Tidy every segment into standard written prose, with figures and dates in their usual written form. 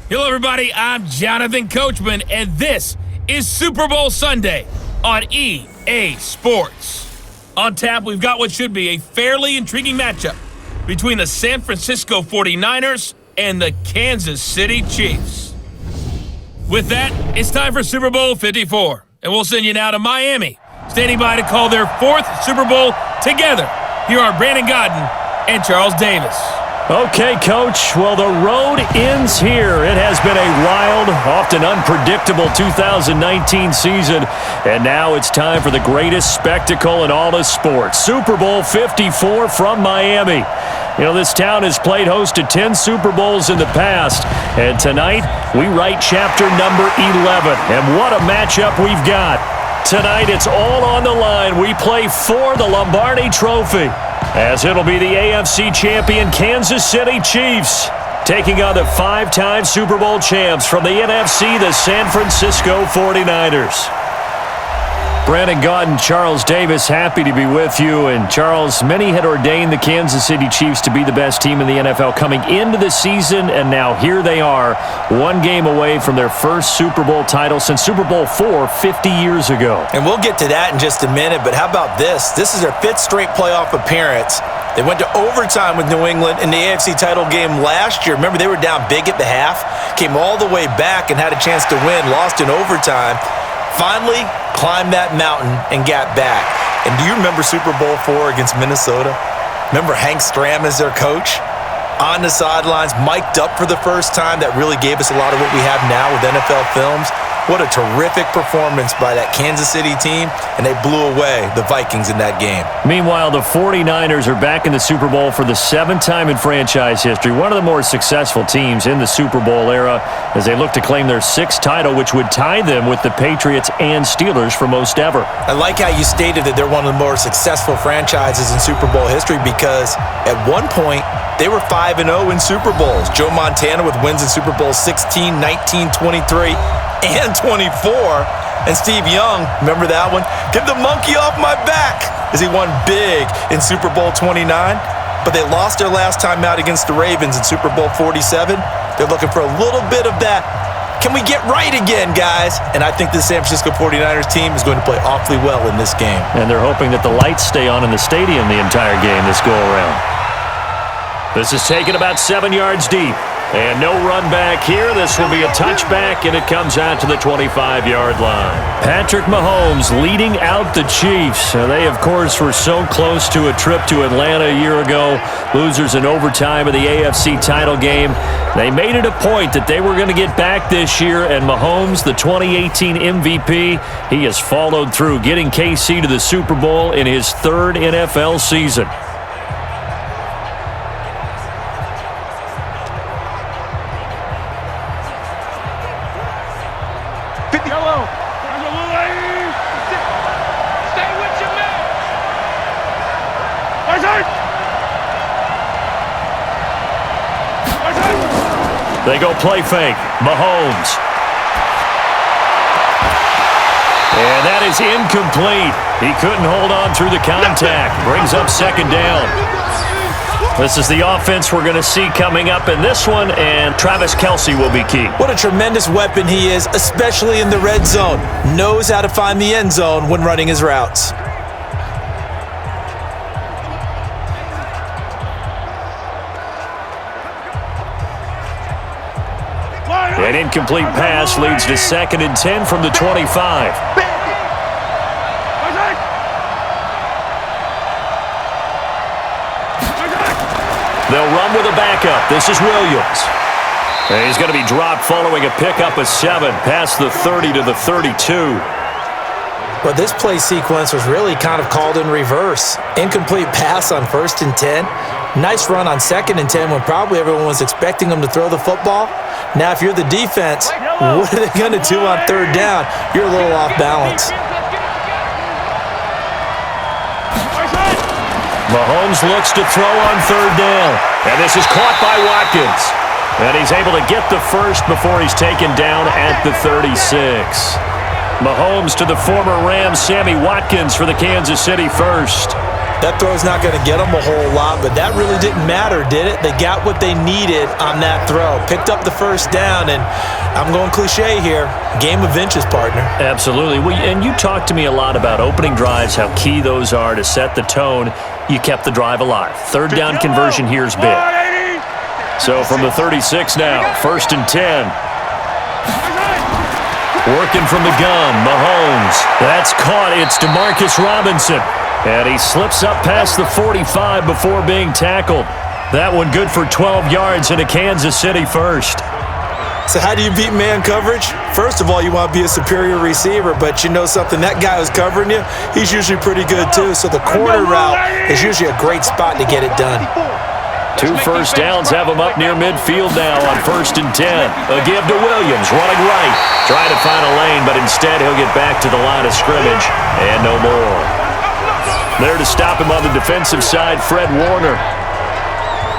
Hello, everybody. I'm Jonathan Coachman, and this is Super Bowl Sunday on EA Sports. On tap, we've got what should be a fairly intriguing matchup between the San Francisco 49ers and the Kansas City Chiefs. With that, it's time for Super Bowl 54, and we'll send you now to Miami, standing by to call their fourth Super Bowl together. Here are Brandon Godden and Charles Davis. Okay, Coach. Well, the road ends here. It has been a wild, often unpredictable 2019 season, and now it's time for the greatest spectacle in all of sports. Super Bowl 54 from Miami. You know, this town has played host to 10 Super Bowls in the past, and tonight we write chapter number 11. And what a matchup we've got. Tonight it's all on the line. We play for the Lombardi Trophy, as it'll be the AFC champion Kansas City Chiefs taking on the five-time Super Bowl champs from the NFC, the San Francisco 49ers. Brandon Godden, Charles Davis, happy to be with you. And Charles, many had ordained the Kansas City Chiefs to be the best team in the NFL coming into the season, and now here they are, one game away from their first Super Bowl title since Super Bowl IV 50 years ago. And we'll get to that in just a minute, but how about this? This is their fifth straight playoff appearance. They went to overtime with New England in the AFC title game last year. Remember, they were down big at the half, came all the way back and had a chance to win, lost in overtime. Finally climbed that mountain and got back. And do you remember Super Bowl IV against Minnesota? Remember Hank Stram as their coach? On the sidelines, mic'd up for the first time. That really gave us a lot of what we have now with NFL films. What a terrific performance by that Kansas City team, and they blew away the Vikings in that game. Meanwhile, the 49ers are back in the Super Bowl for the seventh time in franchise history, one of the more successful teams in the Super Bowl era, as they look to claim their sixth title, which would tie them with the Patriots and Steelers for most ever. I like how you stated that they're one of the more successful franchises in Super Bowl history, because at one point, they were 5-0 in Super Bowls. Joe Montana with wins in Super Bowl 16, 19, 23, and 24. And Steve Young, remember that one? Get the monkey off my back, as he won big in Super Bowl 29. But they lost their last time out against the Ravens in Super Bowl 47. They're looking for a little bit of that. Can we get right again, guys? And I think the San Francisco 49ers team is going to play awfully well in this game. And they're hoping that the lights stay on in the stadium the entire game this go-around. This is taken about 7 yards deep. And no run back here. This will be a touchback, and it comes out to the 25-yard line. Patrick Mahomes leading out the Chiefs. They, of course, were so close to a trip to Atlanta a year ago. Losers in overtime of the AFC title game. They made it a point that they were going to get back this year, and Mahomes, the 2018 MVP, he has followed through, getting KC to the Super Bowl in his third NFL season. They go play fake. Mahomes. And that is incomplete. He couldn't hold on through the contact. Brings up second down. This is the offense we're going to see coming up in this one, and Travis Kelce will be key. What a tremendous weapon he is, especially in the red zone. Knows how to find the end zone when running his routes. An incomplete pass leads to 2nd and 10 from the 25. They'll run with a backup. This is Williams. And he's going to be dropped following a pickup of 7 past the 30 to the 32. But this play sequence was really kind of called in reverse. Incomplete pass on 1st and 10. Nice run on 2nd and 10 when probably everyone was expecting them to throw the football. Now, if you're the defense, what are they going to do on 3rd down? You're a little off balance. Mahomes looks to throw on 3rd down. And this is caught by Watkins. And he's able to get the first before he's taken down at the 36. Mahomes to the former Rams, Sammy Watkins for the Kansas City first. That throw's not going to get them a whole lot, but that really didn't matter, did it? They got what they needed on that throw. Picked up the first down, and I'm going cliche here. Game of inches, partner. Absolutely. And you talked to me a lot about opening drives, how key those are to set the tone. You kept the drive alive. Third down conversion here is big. So from the 36 now, 1st and 10. Working from the gun, Mahomes. That's caught. It's DeMarcus Robinson. And he slips up past the 45 before being tackled. That one good for 12 yards and a Kansas City first. So how do you beat man coverage? First of all, you want to be a superior receiver, but you know something, that guy who's covering you, he's usually pretty good too. So the corner route is usually a great spot to get it done. 2 first downs have him up near midfield now on 1st and 10. A give to Williams, running right. Trying to find a lane, but instead he'll get back to the line of scrimmage. And no more. There to stop him on the defensive side, Fred Warner.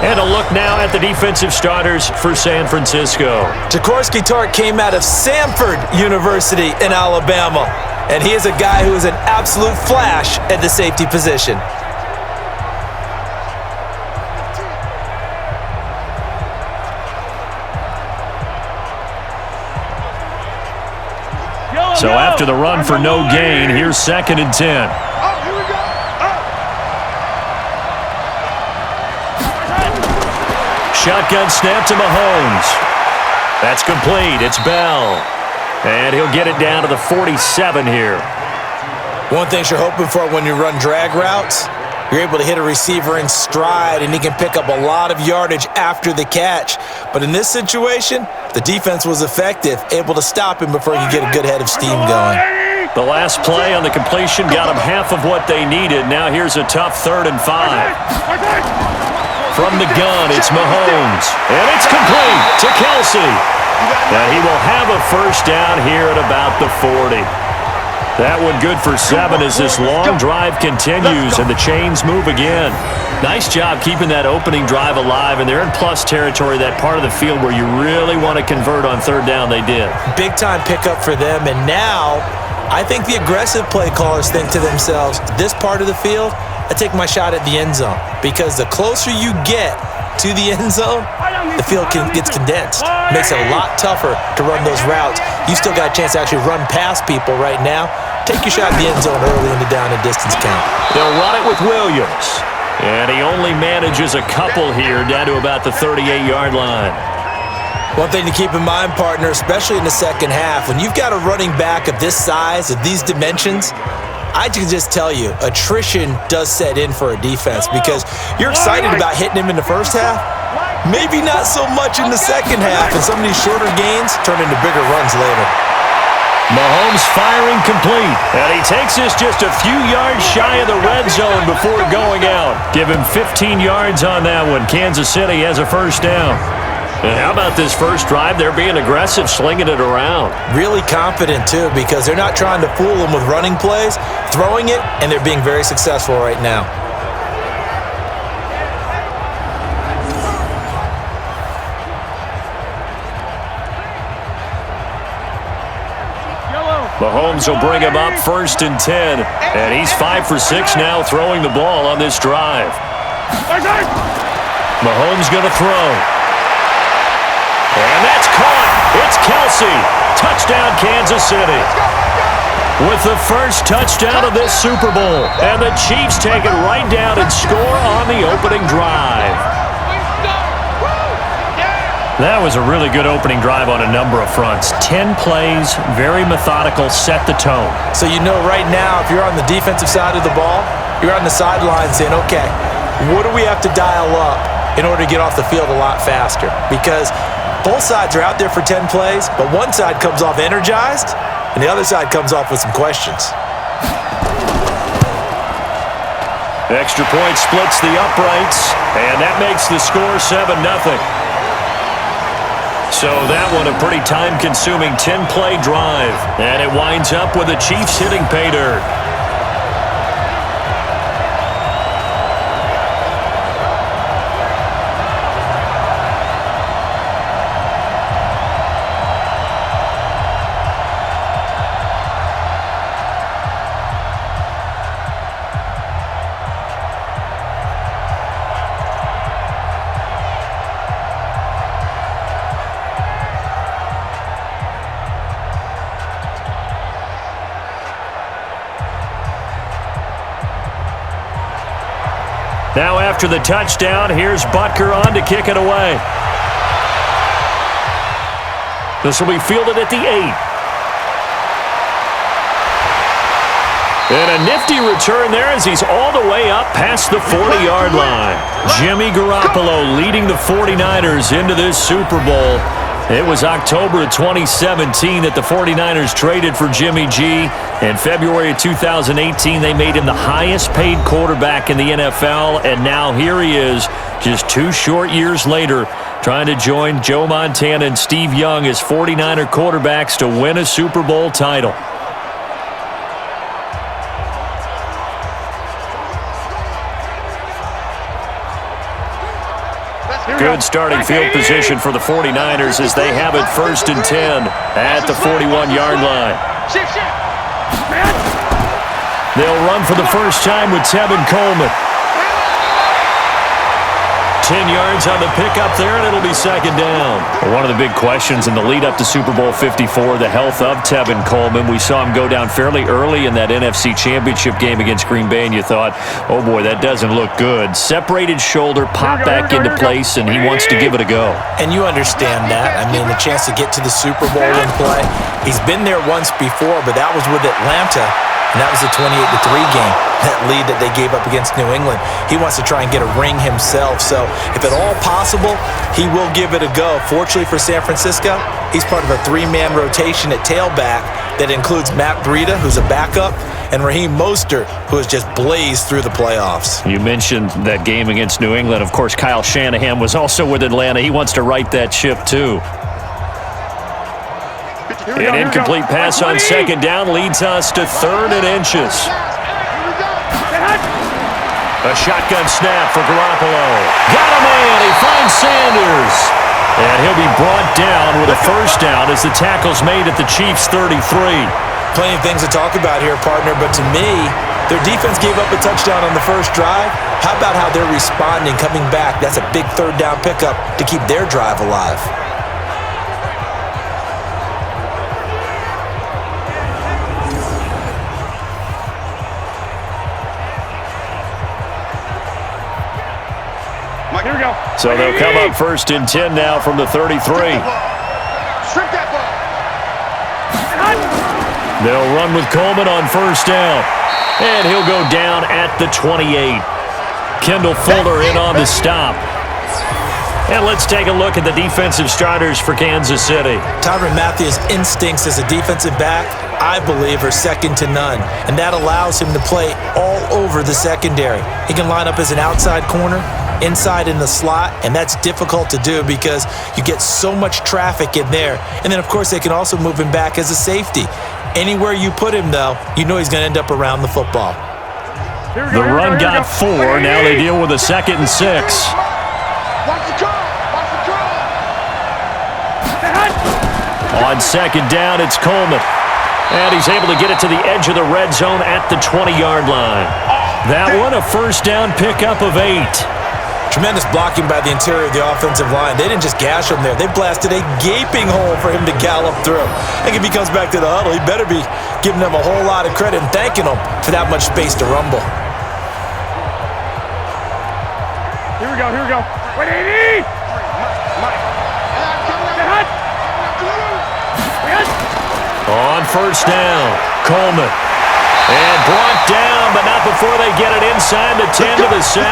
And a look now at the defensive starters for San Francisco. Jaworski Tartt came out of Samford University in Alabama. And he is a guy who is an absolute flash at the safety position. So after the run for no gain, here's 2nd and 10. Shotgun snap to Mahomes. That's complete. It's Bell. And he'll get it down to the 47 here. One thing you're hoping for when you run drag routes, you're able to hit a receiver in stride, and he can pick up a lot of yardage after the catch. But in this situation, the defense was effective, able to stop him before he could get a good head of steam going. The last play on the completion got them half of what they needed. Now here's a tough 3rd and 5. From the gun, it's Mahomes. And it's complete to Kelsey. And he will have a first down here at about the 40. That one good for 7 as this long drive continues and the chains move again. Nice job keeping that opening drive alive, and they're in plus territory, that part of the field where you really want to convert on 3rd down. They did. Big time pickup for them, and now I think the aggressive play callers think to themselves, this part of the field, I take my shot at the end zone, because the closer you get to the end zone, the field gets condensed. Makes it a lot tougher to run those routes. You still got a chance to actually run past people right now. Take your shot at the end zone early in the down and distance count. They'll run it with Williams. And he only manages a couple here down to about the 38-yard line. One thing to keep in mind, partner, especially in the second half, when you've got a running back of this size, of these dimensions, I can just tell you, attrition does set in for a defense, because you're excited about hitting him in the first half, maybe not so much in the second half, and some of these shorter gains turn into bigger runs later. Mahomes firing complete, and he takes this just a few yards shy of the red zone before going out. Give him 15 yards on that one. Kansas City has a first down. And how about this first drive? They're being aggressive, slinging it around. Really confident, too, because they're not trying to fool them with running plays, throwing it, and they're being very successful right now. Mahomes will bring him up 1st and 10, and he's 5 for 6 now throwing the ball on this drive. Mahomes going to throw. And that's caught. It's Kelsey. Touchdown, Kansas City. With the first touchdown of this Super Bowl. And the Chiefs take it right down and score on the opening drive. That was a really good opening drive on a number of fronts. 10 plays, very methodical, set the tone. So you know right now, if you're on the defensive side of the ball, you're on the sideline saying, okay, what do we have to dial up in order to get off the field a lot faster? Because both sides are out there for 10 plays, but one side comes off energized, and the other side comes off with some questions. Extra point splits the uprights, and that makes the score 7-0. So that one a pretty time-consuming 10-play drive, and it winds up with the Chiefs hitting pay dirt. Now after the touchdown, here's Butker on to kick it away. This will be fielded at the 8. And a nifty return there as he's all the way up past the 40-yard line. Jimmy Garoppolo leading the 49ers into this Super Bowl. It was October of 2017 that the 49ers traded for Jimmy G. In February of 2018, they made him the highest-paid quarterback in the NFL. And now here he is, just 2 short years later, trying to join Joe Montana and Steve Young as 49er quarterbacks to win a Super Bowl title. Good starting field position for the 49ers as they have it 1st and 10 at the 41-yard line. They'll run for the first time with Tevin Coleman. 10 yards on the pickup there, and it'll be 2nd down. One of the big questions in the lead-up to Super Bowl 54, the health of Tevin Coleman. We saw him go down fairly early in that NFC Championship game against Green Bay, and you thought, oh boy, that doesn't look good. Separated shoulder, pop back into place, and he wants to give it a go. And you understand that. I mean, the chance to get to the Super Bowl and play. He's been there once before, but that was with Atlanta. And that was a 28-3 game, that lead that they gave up against New England. He wants to try and get a ring himself. So if at all possible, he will give it a go. Fortunately for San Francisco, he's part of a 3-man rotation at tailback that includes Matt Breida, who's a backup, and Raheem Mostert, who has just blazed through the playoffs. You mentioned that game against New England. Of course, Kyle Shanahan was also with Atlanta. He wants to right that ship, too. An incomplete pass on 2nd down leads us to 3rd and inches. A shotgun snap for Garoppolo. Got a man. He finds Sanders. And he'll be brought down with a 1st down as the tackle's made at the Chiefs' 33. Plenty of things to talk about here, partner, but to me, their defense gave up a touchdown on the first drive. How about how they're responding, coming back? That's a big 3rd down pickup to keep their drive alive. Here we go. So they'll come up 1st and 10 now from the 33. Strip that ball. They'll run with Coleman on 1st down. And he'll go down at the 28. Kendall Fuller in on the stop. And let's take a look at the defensive starters for Kansas City. Tyrann Mathieu's instincts as a defensive back, I believe, are second to none. And that allows him to play all over the secondary. He can line up as an outside corner, inside in the slot, and that's difficult to do because you get so much traffic in there. And then, of course, they can also move him back as a safety. Anywhere you put him, though, you know he's going to end up around the football. The run got 4. Now they deal with a 2nd and 6. Watch the draw. Watch the draw. On 2nd down, it's Coleman. And he's able to get it to the edge of the red zone at the 20-yard line. That one, a 1st down pickup of 8. Tremendous blocking by the interior of the offensive line. They didn't just gash him there. They blasted a gaping hole for him to gallop through. I think if he comes back to the huddle, he better be giving them a whole lot of credit and thanking them for that much space to rumble. Here we go. Here we go. Wait, 80. On 1st down, Coleman. And brought down, but not before they get it inside the 10 to the 7.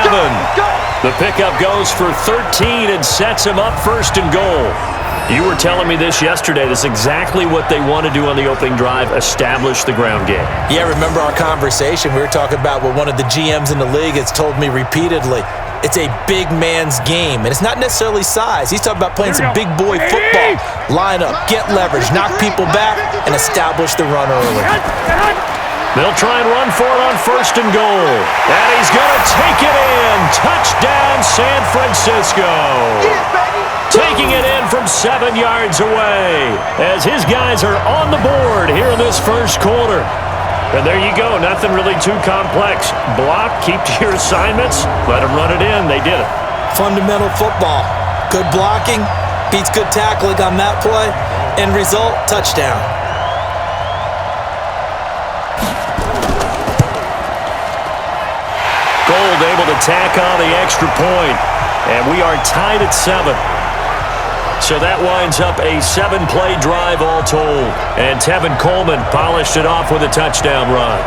The pickup goes for 13 and sets him up 1st and goal. You were telling me this yesterday. This is exactly what they want to do on the opening drive, establish the ground game. Yeah, remember our conversation? We were talking about what one of the GMs in the league has told me repeatedly. It's a big man's game, and it's not necessarily size. He's talking about playing some big boy football. Line up, get leverage, knock people back, and establish the run early. They'll try and run for it on 1st and goal. And he's going to take it in. Touchdown, San Francisco. Taking it in from 7 yards away as his guys are on the board here in this 1st quarter. And there you go. Nothing really too complex. Block, keep to your assignments, let them run it in. They did it. Fundamental football. Good blocking beats good tackling on that play. End result, touchdown. hold, able to tack on the extra point. And we are tied at 7. So that winds up a 7-play drive all told. And Tevin Coleman polished it off with a touchdown run.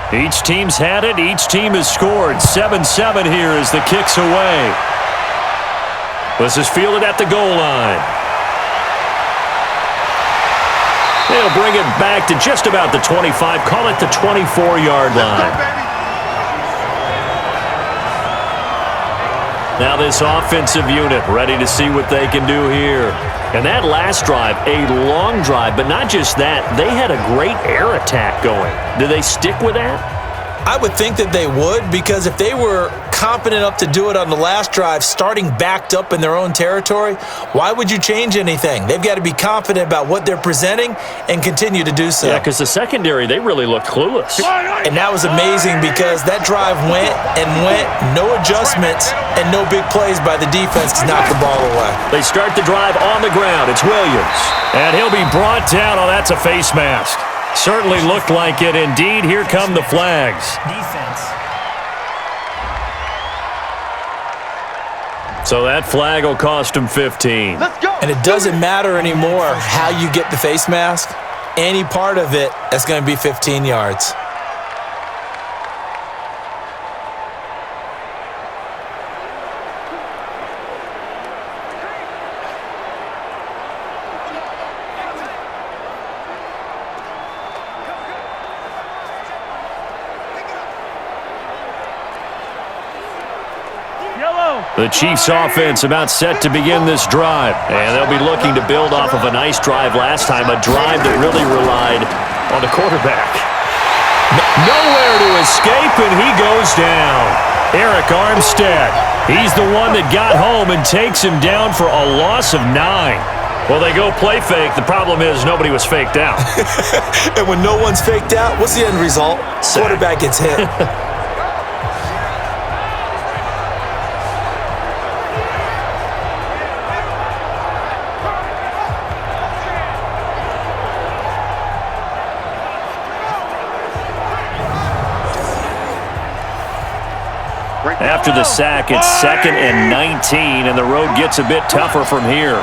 Each team's had it. Each team has scored. 7-7 here as the kick's away. This is fielded at the goal line. They'll bring it back to just about the 25. Call it the 24-yard line. Now this offensive unit ready to see what they can do here. And that last drive, a long drive, but not just that. They had a great air attack going. Do they stick with that? I would think that they would, because if they were confident enough to do it on the last drive, starting backed up in their own territory, why would you change anything? They've got to be confident about what they're presenting and continue to do so. Yeah, because the secondary, they really looked clueless. And that was amazing because that drive went and went, no adjustments, and no big plays by the defense to knock the ball away. They start the drive on the ground. It's Williams. And he'll be brought down. Oh, that's a face mask. Certainly looked like it. Indeed, here come the flags. Defense. So that flag will cost him 15. Let's go. And it doesn't matter anymore how you get the face mask. Any part of it, that's going to be 15 yards. The Chiefs offense about set to begin this drive. And they'll be looking to build off of a nice drive last time, a drive that really relied on the quarterback. Nowhere to escape, and he goes down. Eric Armstead, he's the one that got home and takes him down for a loss of 9. Well, they go play fake. The problem is nobody was faked out. And when no one's faked out, what's the end result? Quarterback gets hit. After the sack, it's 2nd and 19, and the road gets a bit tougher from here.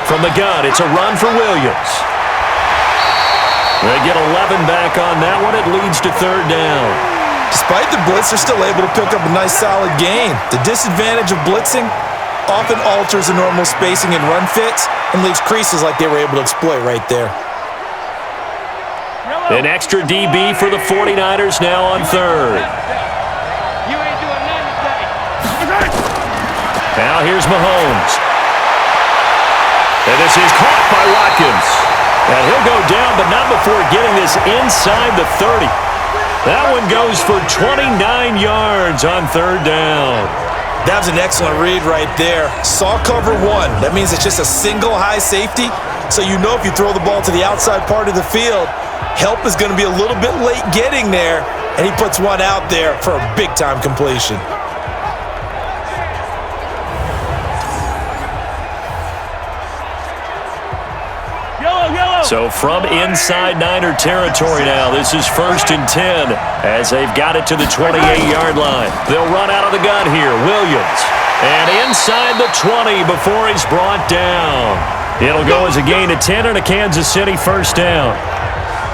From the gun, it's a run for Williams. They get 11 back on that one. It leads to 3rd down. Despite the blitz, they're still able to pick up a nice, solid gain. The disadvantage of blitzing often alters the normal spacing and run fits and leaves creases like they were able to exploit right there. An extra DB for the 49ers now on 3rd. Now here's Mahomes. And this is caught by Watkins. And he'll go down, but not before getting this inside the 30. That one goes for 29 yards on 3rd down. That was an excellent read right there. Saw cover 1. That means it's just a single high safety. So you know if you throw the ball to the outside part of the field, help is going to be a little bit late getting there. And he puts one out there for a big-time completion. So from inside Niner territory now, this is 1st and 10 as they've got it to the 28-yard line. They'll run out of the gun here. Williams. And inside the 20 before he's brought down. It'll go as a gain of 10 and a Kansas City 1st down.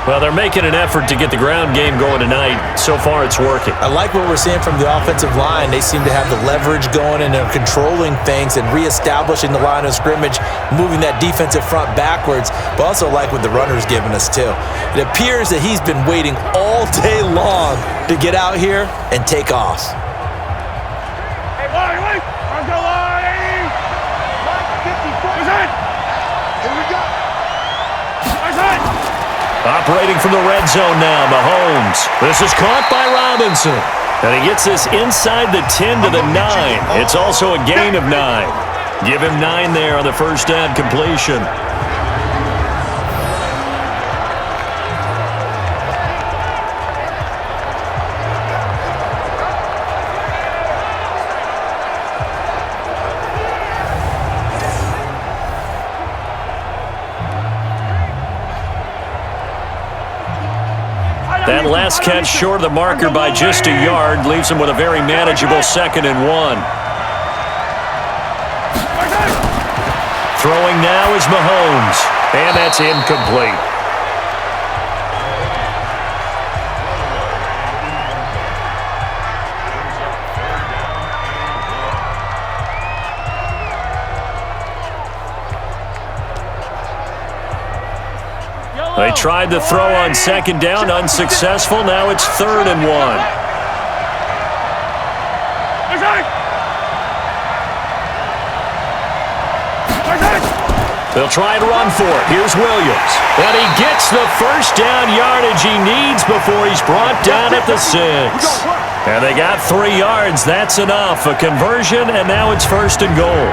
Well, they're making an effort to get the ground game going tonight. So far, it's working. I like what we're seeing from the offensive line. They seem to have the leverage going, and they're controlling things and reestablishing the line of scrimmage, moving that defensive front backwards, but also like what the runner's giving us, too. It appears that he's been waiting all day long to get out here and take off. Hey, wait. Let's go, line. 154. Here we go. Operating from the red zone now, Mahomes. This is caught by Robinson. And he gets this inside the 10 to the 9. It's also a gain of 9. Give him 9 there on the first down completion. That last catch short of the marker by just a yard leaves him with a very manageable 2nd and 1. Throwing now is Mahomes, and that's incomplete. They tried to throw on 2nd down, unsuccessful. Now it's 3rd and 1. They'll try and run for it. Here's Williams. And he gets the first down yardage he needs before he's brought down at the 6. And they got 3 yards. That's enough. A conversion, and now it's 1st and goal.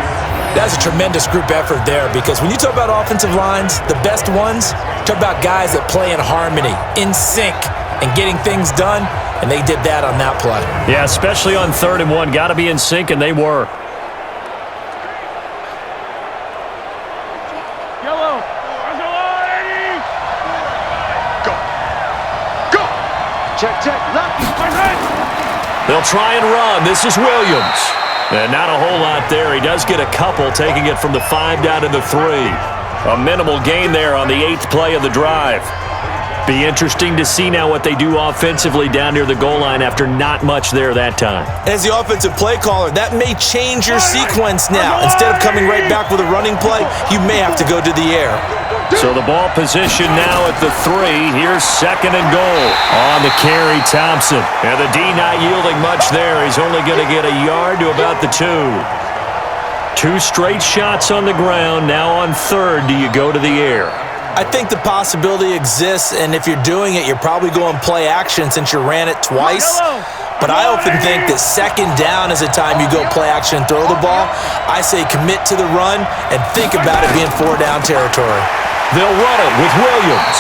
That's a tremendous group effort there, because when you talk about offensive lines, the best ones, talk about guys that play in harmony, in sync, and getting things done, and they did that on that play. Yeah, especially on 3rd and 1. Got to be in sync, and they were. Check, left. They'll try and run. This is Williams. And not a whole lot there. He does get a couple, taking it from the 5 down to the 3. A minimal gain there on the 8th play of the drive. Be interesting to see now what they do offensively down near the goal line after not much there that time. As the offensive play caller, that may change your sequence now. Instead of coming right back with a running play, you may have to go to the air. So the ball position now at the 3. Here's 2nd and goal. On the carry, Thompson. And the D not yielding much there. He's only going to get a yard to about the 2. 2 straight shots on the ground. Now on 3rd, do you go to the air? I think the possibility exists, and if you're doing it, you're probably going play action since you ran it twice. But I often think that 2nd down is a time you go play action and throw the ball. I say commit to the run and think about it being 4 down territory. They'll run it with Williams.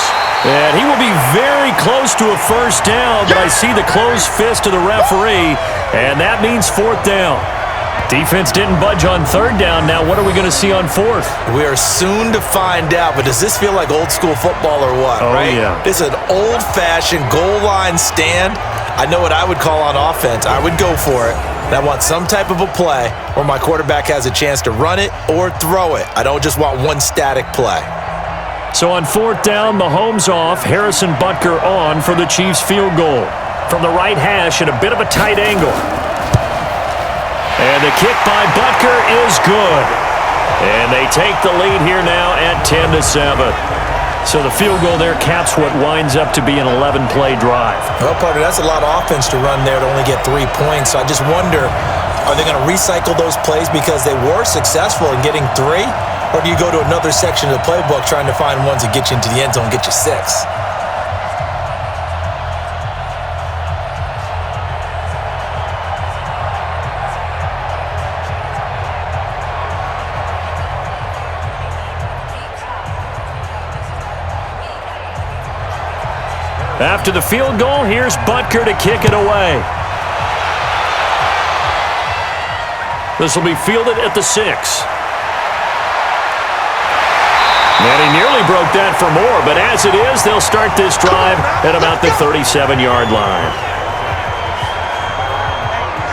And he will be very close to a first down, but I see the closed fist of the referee, and that means 4th down. Defense didn't budge on 3rd down. Now what are we going to see on 4th? We are soon to find out, but does this feel like old school football or what, right? Yeah. This is an old-fashioned goal line stand. I know what I would call on offense. I would go for it. And I want some type of a play where my quarterback has a chance to run it or throw it. I don't just want one static play. So on 4th down, Mahomes off, Harrison Butker on for the Chiefs field goal. From the right hash at a bit of a tight angle. And the kick by Butker is good. And they take the lead here now at 10-7. So the field goal there caps what winds up to be an 11-play drive. Well, partner, that's a lot of offense to run there to only get 3 points. So I just wonder, are they going to recycle those plays because they were successful in getting 3? Or do you go to another section of the playbook trying to find ones that get you into the end zone and get you 6? After the field goal, here's Butker to kick it away. This will be fielded at the 6. And he nearly broke that for more, but as it is, they'll start this drive at about the 37-yard line.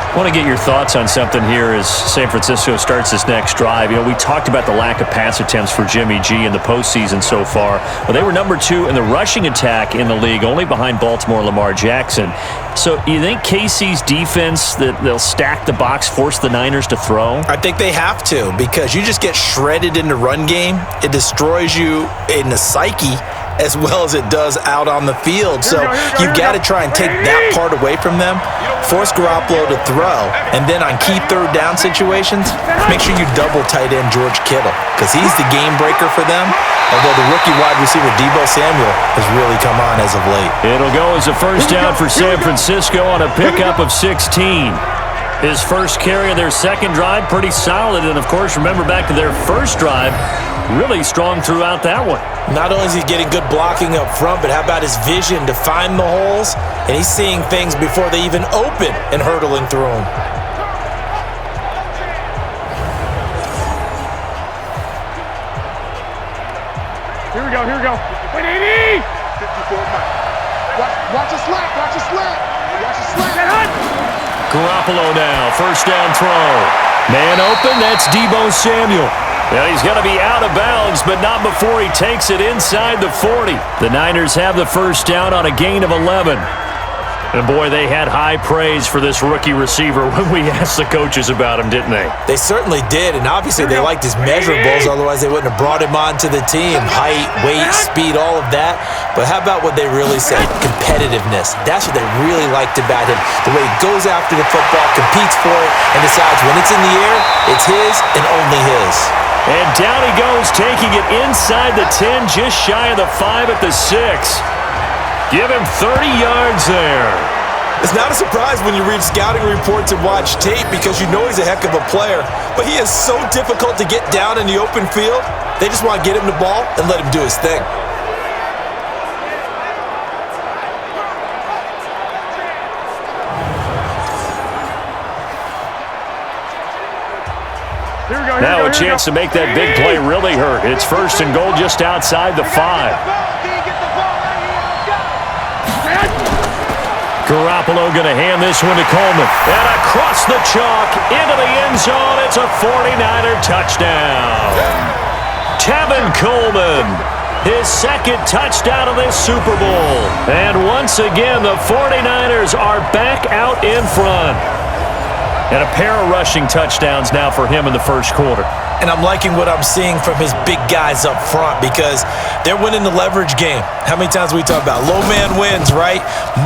I want to get your thoughts on something here as San Francisco starts this next drive. You know, we talked about the lack of pass attempts for Jimmy G in the postseason so far. Well, they were number 2 in the rushing attack in the league, only behind Baltimore Lamar Jackson. So you think KC's defense, that they'll stack the box, force the Niners to throw? I think they have to, because you just get shredded in the run game. It destroys you in the psyche. as well as it does out on the field. So you've got to try and take that part away from them, force Garoppolo to throw, and then on key third down situations, make sure you double tight end George Kittle, because he's the game breaker for them, although the rookie wide receiver Deebo Samuel has really come on as of late. It'll go as a first down for San Francisco on a pickup of 16. His first carry of their second drive, pretty solid. And, of course, remember back to their first drive, really strong throughout that one. Not only is he getting good blocking up front, but how about his vision to find the holes? And he's seeing things before they even open and hurdling through them. Here we go, here we go. 180! 54 Watch a slant, watch a slant. Watch a slant. Garoppolo now, first down throw. Man open, that's Deebo Samuel. Now he's going to be out of bounds, but not before he takes it inside the 40. The Niners have the first down on a gain of 11. And, boy, they had high praise for this rookie receiver when we asked the coaches about him, didn't they? They certainly did, and obviously they liked his measurables, otherwise they wouldn't have brought him onto the team. Height, weight, speed, all of that. But how about what they really said? Competitiveness. That's what they really liked about him. The way he goes after the football, competes for it, and decides when it's in the air, it's his and only his. And down he goes, taking it inside the 10, just shy of the 5 at the 6. Give him 30 yards there. It's not a surprise when you read scouting reports and watch tape, because you know he's a heck of a player. But he is so difficult to get down in the open field. They just want to get him the ball and let him do his thing. Now a chance to make that big play really hurt. It's first and goal just outside the 5. Garoppolo going to hand this one to Coleman. And across the chalk, into the end zone. It's a 49er touchdown. Tevin Coleman, his second touchdown of this Super Bowl. And once again, the 49ers are back out in front. And a pair of rushing touchdowns now for him in the first quarter. And I'm liking what I'm seeing from his big guys up front, because they're winning the leverage game. How many times we talk about low man wins, right?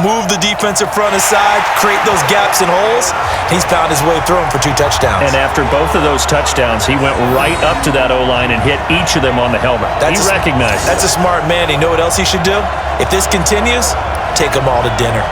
Move the defensive front aside, create those gaps and holes. He's found his way through them for 2 touchdowns. And after both of those touchdowns, he went right up to that O-line and hit each of them on the helmet. He recognized it. That's a smart man. You know what else he should do? If this continues, take them all to dinner.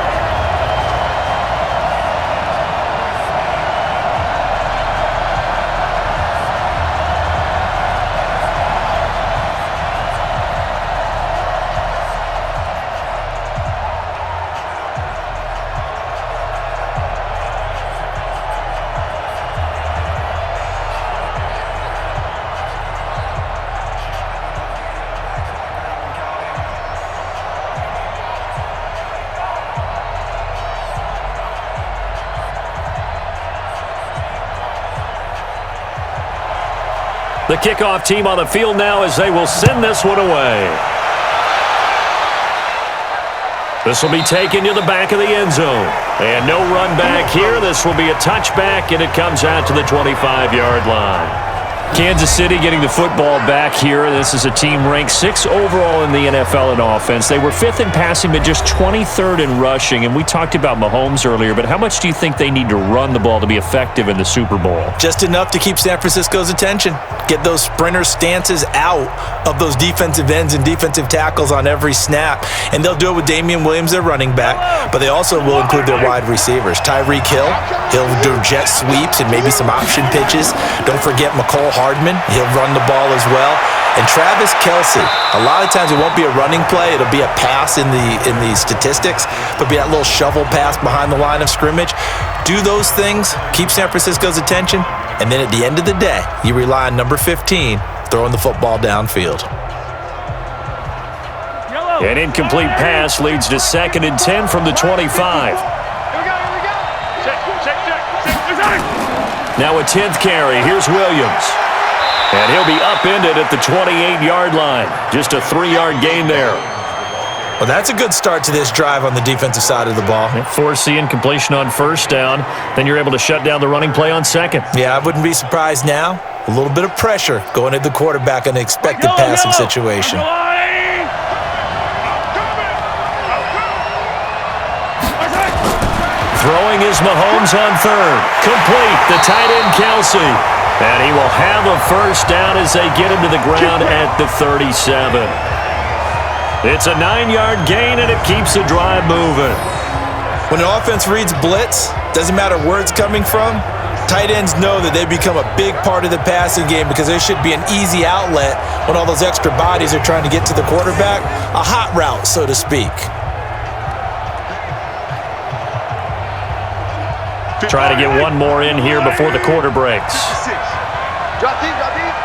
The kickoff team on the field now as they will send this one away. This will be taken to the back of the end zone. And no run back here. This will be a touchback, and it comes out to the 25-yard line. Kansas City getting the football back here. This is a team ranked 6th overall in the NFL in offense. They were 5th in passing, but just 23rd in rushing. And we talked about Mahomes earlier, but how much do you think they need to run the ball to be effective in the Super Bowl? Just enough to keep San Francisco's attention. Get those sprinter stances out of those defensive ends and defensive tackles on every snap. And they'll do it with Damian Williams, their running back, but they also will include their wide receivers. Tyreek Hill, he'll do jet sweeps and maybe some option pitches. Don't forget McCole Hardman, he'll run the ball as well. And Travis Kelce, a lot of times it won't be a running play, it'll be a pass in the statistics, but be that little shovel pass behind the line of scrimmage. Do those things, keep San Francisco's attention, and then at the end of the day, you rely on number 15 throwing the football downfield. An incomplete pass leads to 2nd and 10 from the 25. Here we go. Check. Now a 10th carry. Here's Williams. And he'll be upended at the 28-yard line. Just a 3-yard gain there. Well, that's a good start to this drive on the defensive side of the ball. Force the incompletion on first down. Then you're able to shut down the running play on 2nd. Yeah, I wouldn't be surprised now. A little bit of pressure going at the quarterback in an expected passing situation. throwing is Mahomes on third. Complete, the tight end Kelsey. And he will have a first down as they get him to the ground at the 37. It's a 9-yard gain, and it keeps the drive moving. When an offense reads blitz, doesn't matter where it's coming from, tight ends know that they become a big part of the passing game because there should be an easy outlet when all those extra bodies are trying to get to the quarterback. A hot route, so to speak. Try to get one more in here before the quarter breaks. Drop deep, drop deep.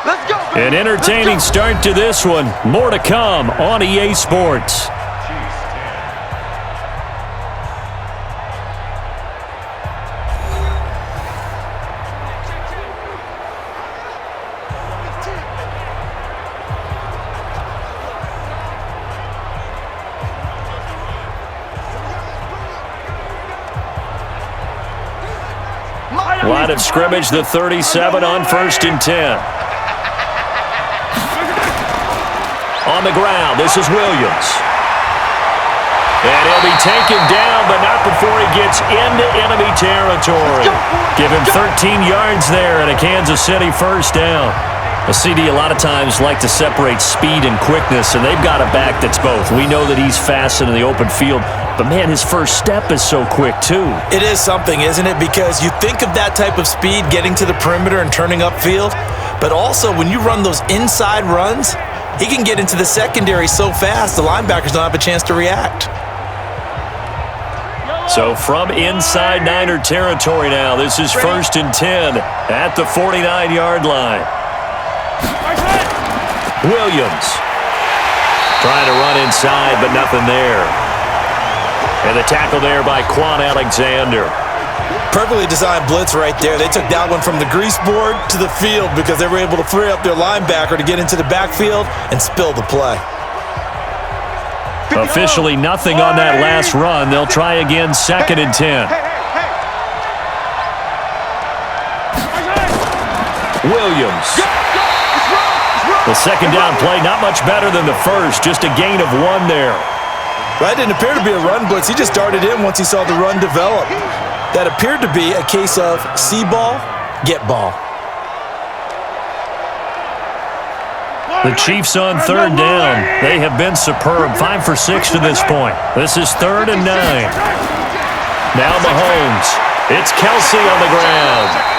Let's go, baby. An entertaining start to this one. More to come on EA Sports. Line of scrimmage, the 37 on 1st and 10. On the ground, this is Williams. And he'll be taken down, but not before he gets into enemy territory. Give him 13 yards there and a Kansas City first down. A CD a lot of times like to separate speed and quickness, and they've got a back that's both. We know that he's fast in the open field, but man, his first step is so quick too. It is something, isn't it? Because you think of that type of speed getting to the perimeter and turning upfield, but also when you run those inside runs, he can get into the secondary so fast the linebackers don't have a chance to react. So from inside Niner territory now, this is 1st and 10 at the 49-yard line. Williams trying to run inside, but nothing there. And the tackle there by Quan Alexander. Perfectly designed blitz right there. They took that one from the grease board to the field because they were able to free up their linebacker to get into the backfield and spill the play. Officially nothing on that last run. They'll try again 2nd and 10. Williams. The second down play, not much better than the first. Just a gain of 1 there. That didn't appear to be a run blitz. He just darted in once he saw the run develop. That appeared to be a case of see ball, get ball. The Chiefs on 3rd down. They have been superb. 5 for 6 to this point. This is 3rd and 9. Now Mahomes. It's Kelsey on the ground.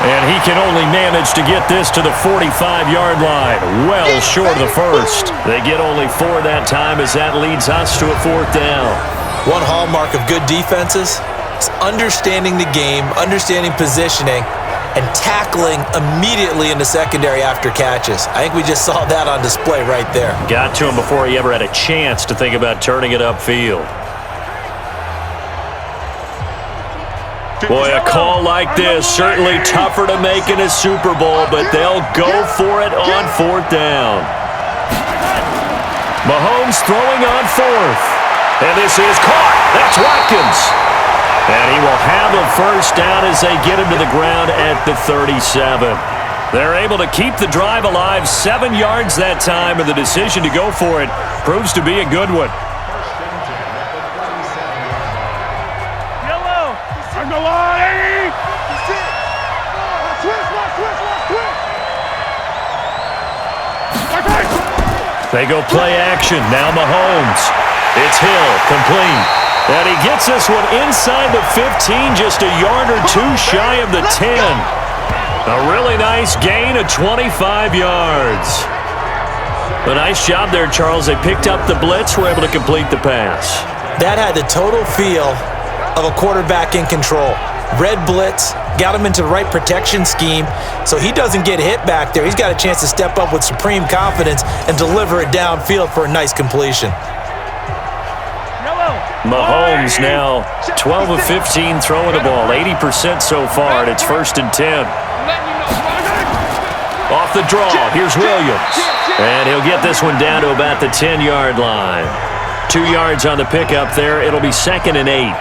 And he can only manage to get this to the 45-yard line. Well short of the first. They get only 4 that time as that leads us to a 4th down. One hallmark of good defenses is understanding the game, understanding positioning, and tackling immediately in the secondary after catches. I think we just saw that on display right there. Got to him before he ever had a chance to think about turning it upfield. Boy, a call like this, certainly tougher to make in a Super Bowl, but they'll go for it on 4th down. Mahomes throwing on 4th. And this is caught. That's Watkins. And he will have a first down as they get him to the ground at the 37. They're able to keep the drive alive, 7 yards that time, and the decision to go for it proves to be a good one. They go play action. Now Mahomes. It's Hill, complete. And he gets this one inside the 15, just a yard or 2 shy of the 10. A really nice gain of 25 yards. A nice job there, Charles. They picked up the blitz, were able to complete the pass. That had the total feel of a quarterback in control. Red blitz, got him into the right protection scheme, so he doesn't get hit back there. He's got a chance to step up with supreme confidence and deliver it downfield for a nice completion. Mahomes now 12 of 15 throwing the ball, 80% so far, and it's 1st and 10. Off the draw, here's Williams. And he'll get this one down to about the 10-yard line. 2 yards on the pickup there. It'll be 2nd and 8.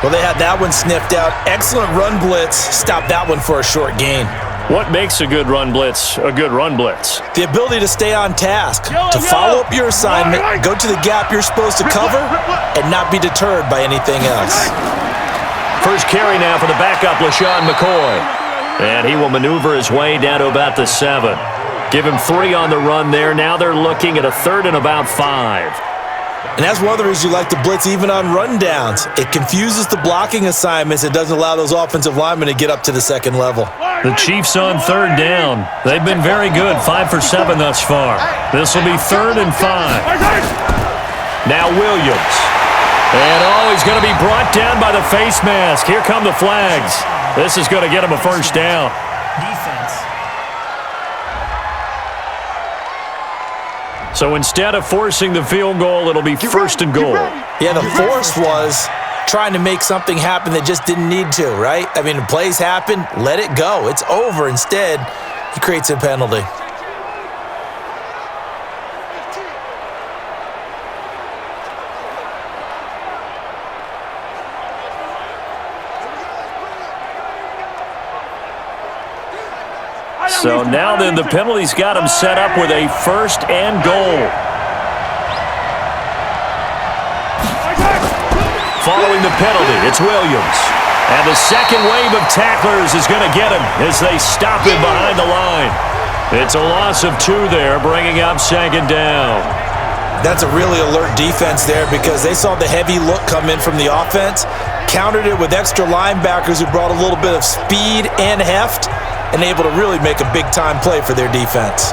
Well, they had that one sniffed out. Excellent run blitz. Stopped that one for a short gain. What makes a good run blitz a good run blitz? The ability to stay on task, to follow up your assignment, go to the gap you're supposed to cover, and not be deterred by anything else. First carry now for the backup, LaShawn McCoy. And he will maneuver his way down to about the 7. Give him 3 on the run there. Now they're looking at a 3rd and about 5. And that's one of the reasons you like to blitz even on rundowns. It confuses the blocking assignments. It doesn't allow those offensive linemen to get up to the second level. The Chiefs on 3rd down. They've been very good, 5 for 7 thus far. This will be 3rd and 5. Now Williams. And he's going to be brought down by the face mask. Here come the flags. This is going to get him a first down. So instead of forcing the field goal, it'll be 1st and goal. Yeah, the force was trying to make something happen that just didn't need to, right? I mean, the plays happen, let it go. It's over. Instead, he creates a penalty. So now then, the penalty's got him set up with a 1st and goal. Following the penalty, it's Williams. And the second wave of tacklers is going to get him as they stop him behind the line. It's a loss of 2 there, bringing up 2nd down. That's a really alert defense there because they saw the heavy look come in from the offense, countered it with extra linebackers who brought a little bit of speed and heft, and able to really make a big-time play for their defense.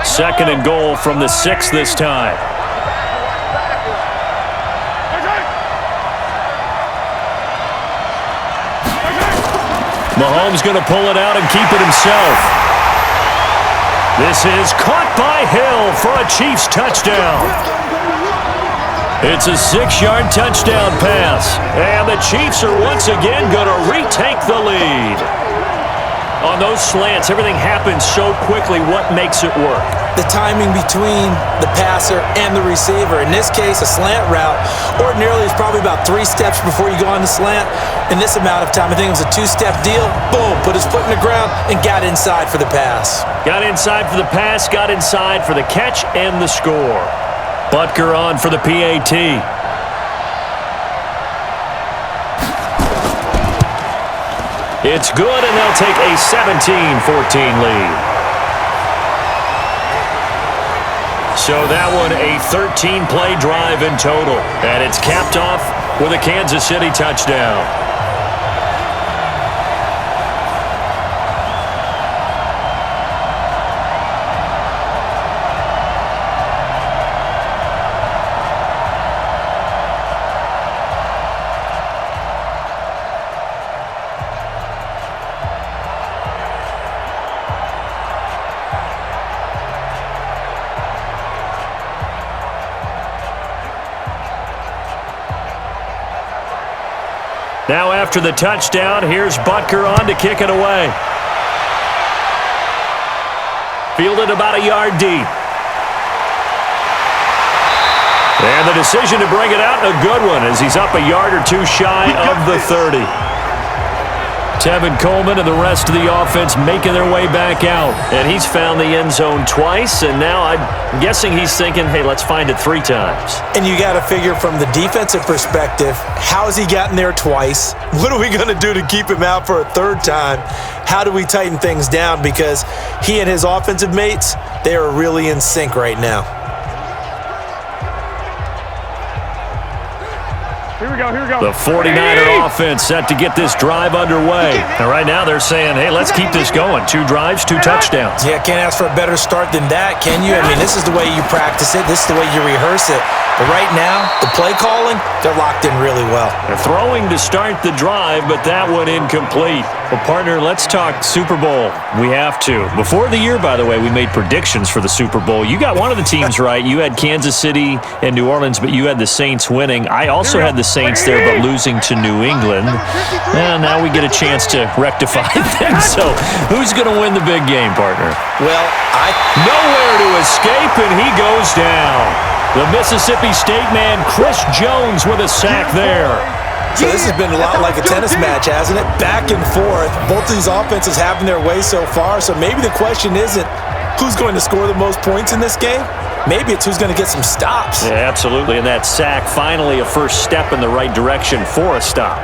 Second and goal from the 6 this time. Mahomes going to pull it out and keep it himself. This is caught by Hill for a Chiefs touchdown. It's a 6-yard touchdown pass, and the Chiefs are once again going to retake the lead. On those slants, everything happens so quickly. What makes it work? The timing between the passer and the receiver. In this case, a slant route ordinarily is probably about 3 steps before you go on the slant. In this amount of time, I think it was a 2-step deal. Boom, put his foot in the ground and got inside for the pass. Got inside for the pass, got inside for the catch and the score. Butker on for the PAT. It's good, and they'll take a 17-14 lead. So that one, a 13-play drive in total. And it's capped off with a Kansas City touchdown. Now after the touchdown, here's Butker on to kick it away. Fielded about a yard deep. And the decision to bring it out, a good one, as he's up a yard or 2 shy of the 30. Tevin Coleman and the rest of the offense making their way back out. And he's found the end zone twice, and now I'm guessing he's thinking, hey, let's find it 3 times. And you got to figure from the defensive perspective, how has he gotten there twice? What are we going to do to keep him out for a 3rd time? How do we tighten things down? Because he and his offensive mates, they are really in sync right now. Here we go, here we go. The 49er offense set to get this drive underway. And right now they're saying, hey, let's keep this going. 2 drives, 2 touchdowns. Yeah, can't ask for a better start than that, can you? I mean, this is the way you practice it. This is the way you rehearse it. But right now, the play calling, they're locked in really well. They're throwing to start the drive, but that one incomplete. Well, partner, let's talk Super Bowl. We have to. Before the year, by the way, we made predictions for the Super Bowl. You got one of the teams right. You had Kansas City and New Orleans, but you had the Saints winning. I also had the Saints there, but losing to New England. And now we get a chance to rectify things. So who's going to win the big game, partner? Well, nowhere to escape, and he goes down. The Mississippi State man, Chris Jones, with a sack there. So this has been a lot like a tennis match, hasn't it? Back and forth. Both of these offenses having their way so far. So maybe the question isn't who's going to score the most points in this game. Maybe it's who's going to get some stops. Yeah, absolutely. And that sack, finally a first step in the right direction for a stop.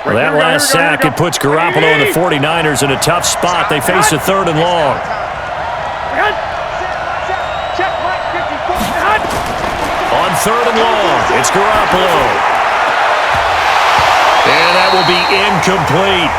Well, that last sack, it puts Garoppolo and the 49ers in a tough spot. They face a 3rd and long. On 3rd and long, it's Garoppolo. And that will be incomplete.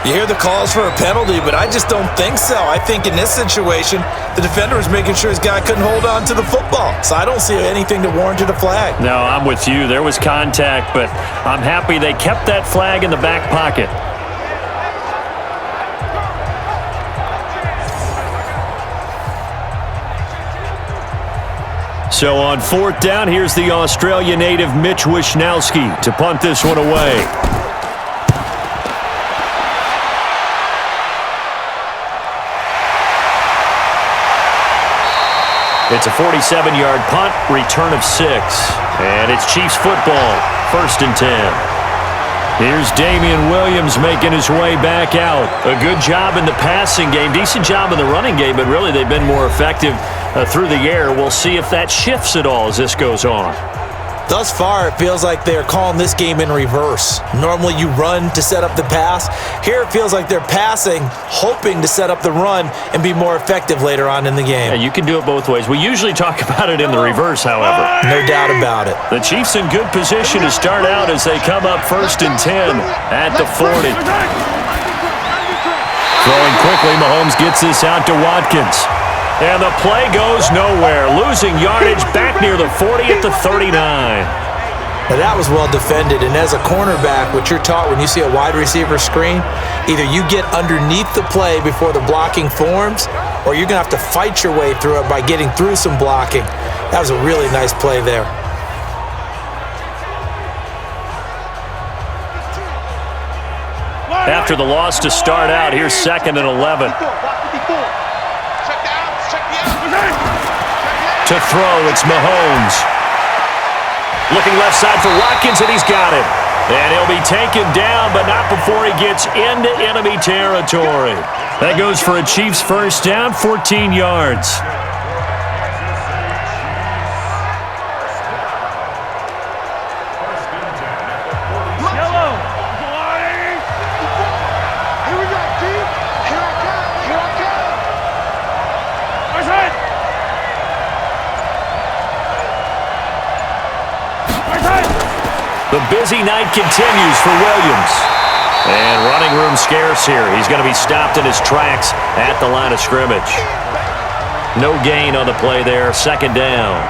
You hear the calls for a penalty, but I just don't think so. I think in this situation, the defender was making sure his guy couldn't hold on to the football. So I don't see anything to warrant a flag. No, I'm with you. There was contact, but I'm happy they kept that flag in the back pocket. So on 4th down, here's the Australia native Mitch Wishnowsky to punt this one away. It's a 47-yard punt, return of 6. And it's Chiefs football, 1st and 10. Here's Damian Williams making his way back out. A good job in the passing game, decent job in the running game, but really they've been more effective through the air. We'll see if that shifts at all as this goes on. Thus far, it feels like they're calling this game in reverse. Normally you run to set up the pass. Here it feels like they're passing, hoping to set up the run and be more effective later on in the game. Yeah, you can do it both ways. We usually talk about it in the reverse, however. No doubt about it. The Chiefs in good position to start out as they come up 1st and 10 at the 40. Throwing quickly, Mahomes gets this out to Watkins. And the play goes nowhere, losing yardage back near the 40 at the 39. Now that was well defended, and as a cornerback, what you're taught when you see a wide receiver screen, either you get underneath the play before the blocking forms, or you're going to have to fight your way through it by getting through some blocking. That was a really nice play there. After the loss to start out, here's 2nd and 11. To throw, it's Mahomes. Looking left side for Watkins, and he's got it. And he'll be taken down, but not before he gets into enemy territory. That goes for a Chiefs first down, 14 yards. The busy night continues for Williams. And running room scarce here. He's going to be stopped in his tracks at the line of scrimmage. No gain on the play there. 2nd down.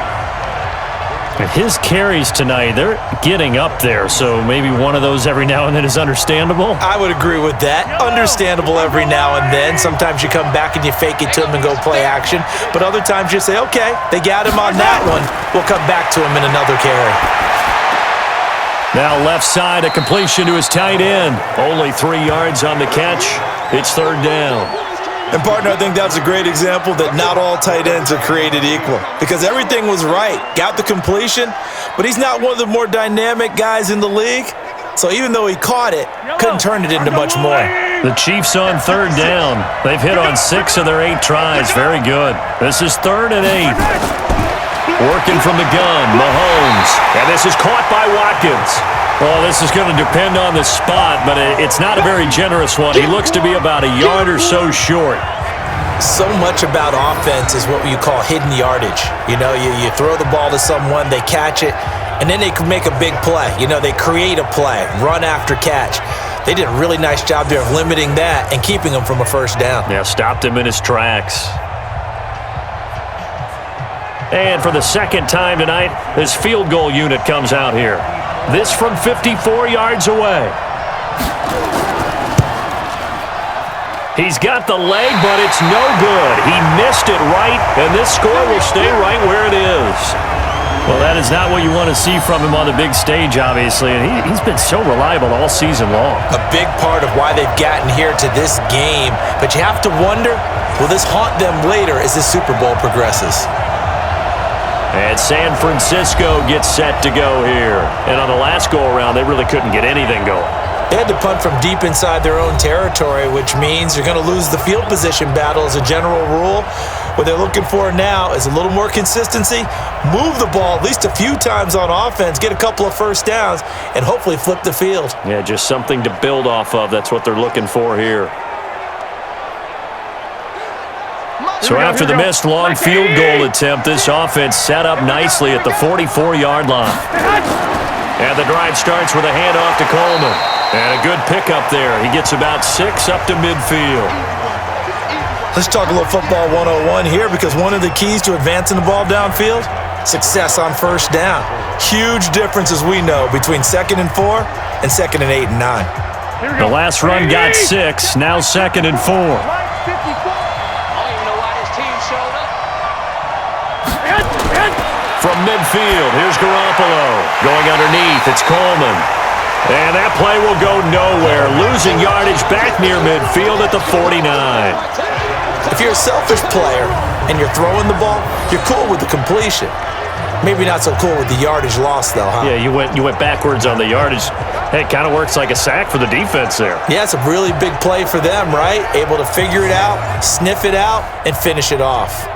And his carries tonight, they're getting up there. So maybe one of those every now and then is understandable. I would agree with that. Understandable every now and then. Sometimes you come back and you fake it to him and go play action. But other times you say, okay, they got him on that one. We'll come back to him in another carry. Now left side, a completion to his tight end. Only 3 yards on the catch. It's 3rd down. And, partner, I think that's a great example that not all tight ends are created equal. Because everything was right. Got the completion, but he's not one of the more dynamic guys in the league. So even though he caught it, couldn't turn it into much more. The Chiefs on 3rd down. They've hit on 6 of their 8 tries. Very good. This is 3rd and 8. Working from the gun, Mahomes. And this is caught by Watkins. Well, this is going to depend on the spot, but it's not a very generous one. He looks to be about a yard or so short. So much about offense is what you call hidden yardage. You know, you throw the ball to someone, they catch it, and then they can make a big play. You know, they create a play, run after catch. They did a really nice job there of limiting that and keeping him from a first down. Yeah, stopped him in his tracks. And for the 2nd time tonight, this field goal unit comes out here. This from 54 yards away. He's got the leg, but it's no good. He missed it right, and this score will stay right where it is. Well, that is not what you want to see from him on the big stage, obviously, and he's been so reliable all season long. A big part of why they've gotten here to this game, but you have to wonder, will this haunt them later as this Super Bowl progresses? And San Francisco gets set to go here. And on the last go-around, they really couldn't get anything going. They had to punt from deep inside their own territory, which means you're going to lose the field position battle as a general rule. What they're looking for now is a little more consistency, move the ball at least a few times on offense, get a couple of first downs, and hopefully flip the field. Yeah, just something to build off of. That's what they're looking for here. So after the missed long field goal attempt, this offense set up nicely at the 44-yard line. And the drive starts with a handoff to Coleman. And a good pickup there. He gets about 6 up to midfield. Let's talk a little football 101 here, because one of the keys to advancing the ball downfield, success on first down. Huge difference, as we know, between 2nd and 4 and 2nd and 8 and 9. The last run got 6, now 2nd and 4. From midfield, here's Garoppolo. Going underneath, it's Coleman. And that play will go nowhere, losing yardage back near midfield at the 49. If you're a selfish player and you're throwing the ball, you're cool with the completion. Maybe not so cool with the yardage loss, though, huh? Yeah, you went backwards on the yardage. Hey, it kind of works like a sack for the defense there. Yeah, it's a really big play for them, right? Able to figure it out, sniff it out, and finish it off.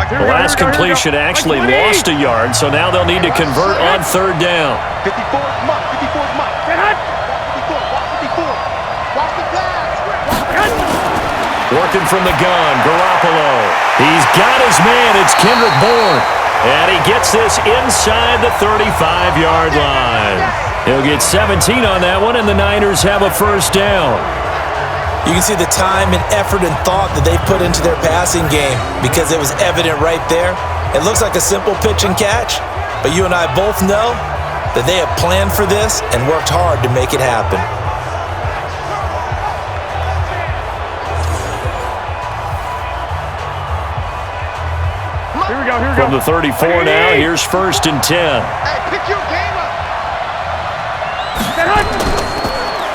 The last completion actually lost a yard, so now they'll need to convert on 3rd down. 54's Mike. 54's Mike. 54. Watch 54. Watch the pass. Working from the gun, Garoppolo. He's got his man. It's Kendrick Bourne. And he gets this inside the 35-yard line. He'll get 17 on that one, and the Niners have a first down. You can see the time and effort and thought that they put into their passing game, because it was evident right there. It looks like a simple pitch and catch, but you and I both know that they have planned for this and worked hard to make it happen. Here we go. From the 34 now, here's 1st and 10. Hey, pick your game up.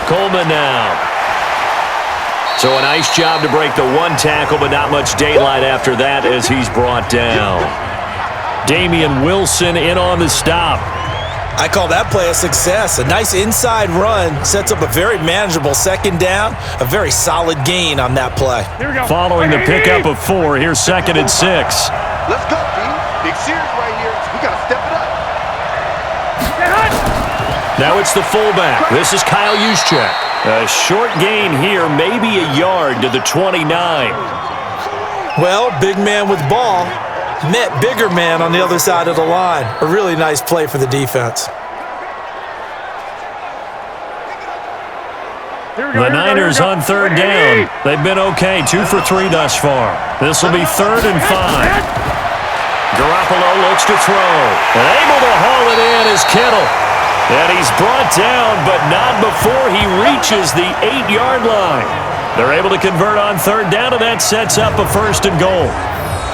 Coleman now. So a nice job to break the one tackle, but not much daylight after that as he's brought down. Damian Wilson in on the stop. I call that play a success. A nice inside run sets up a very manageable 2nd down, a very solid gain on that play. Following the pickup of 4, here's 2nd and 6. Let's go, B. Big series right here. We got to step it up. Now it's the fullback. This is Kyle Juszczyk. A short gain here, maybe a yard to the 29. Well, big man with ball met bigger man on the other side of the line. A really nice play for the defense. The Niners on 3rd down. They've been okay, 2 for 3 thus far. This will be 3rd and 5. Garoppolo looks to throw. And able to haul it in is Kittle. And he's brought down, but not before he reaches the 8-yard line. They're able to convert on 3rd down, and that sets up a 1st and goal.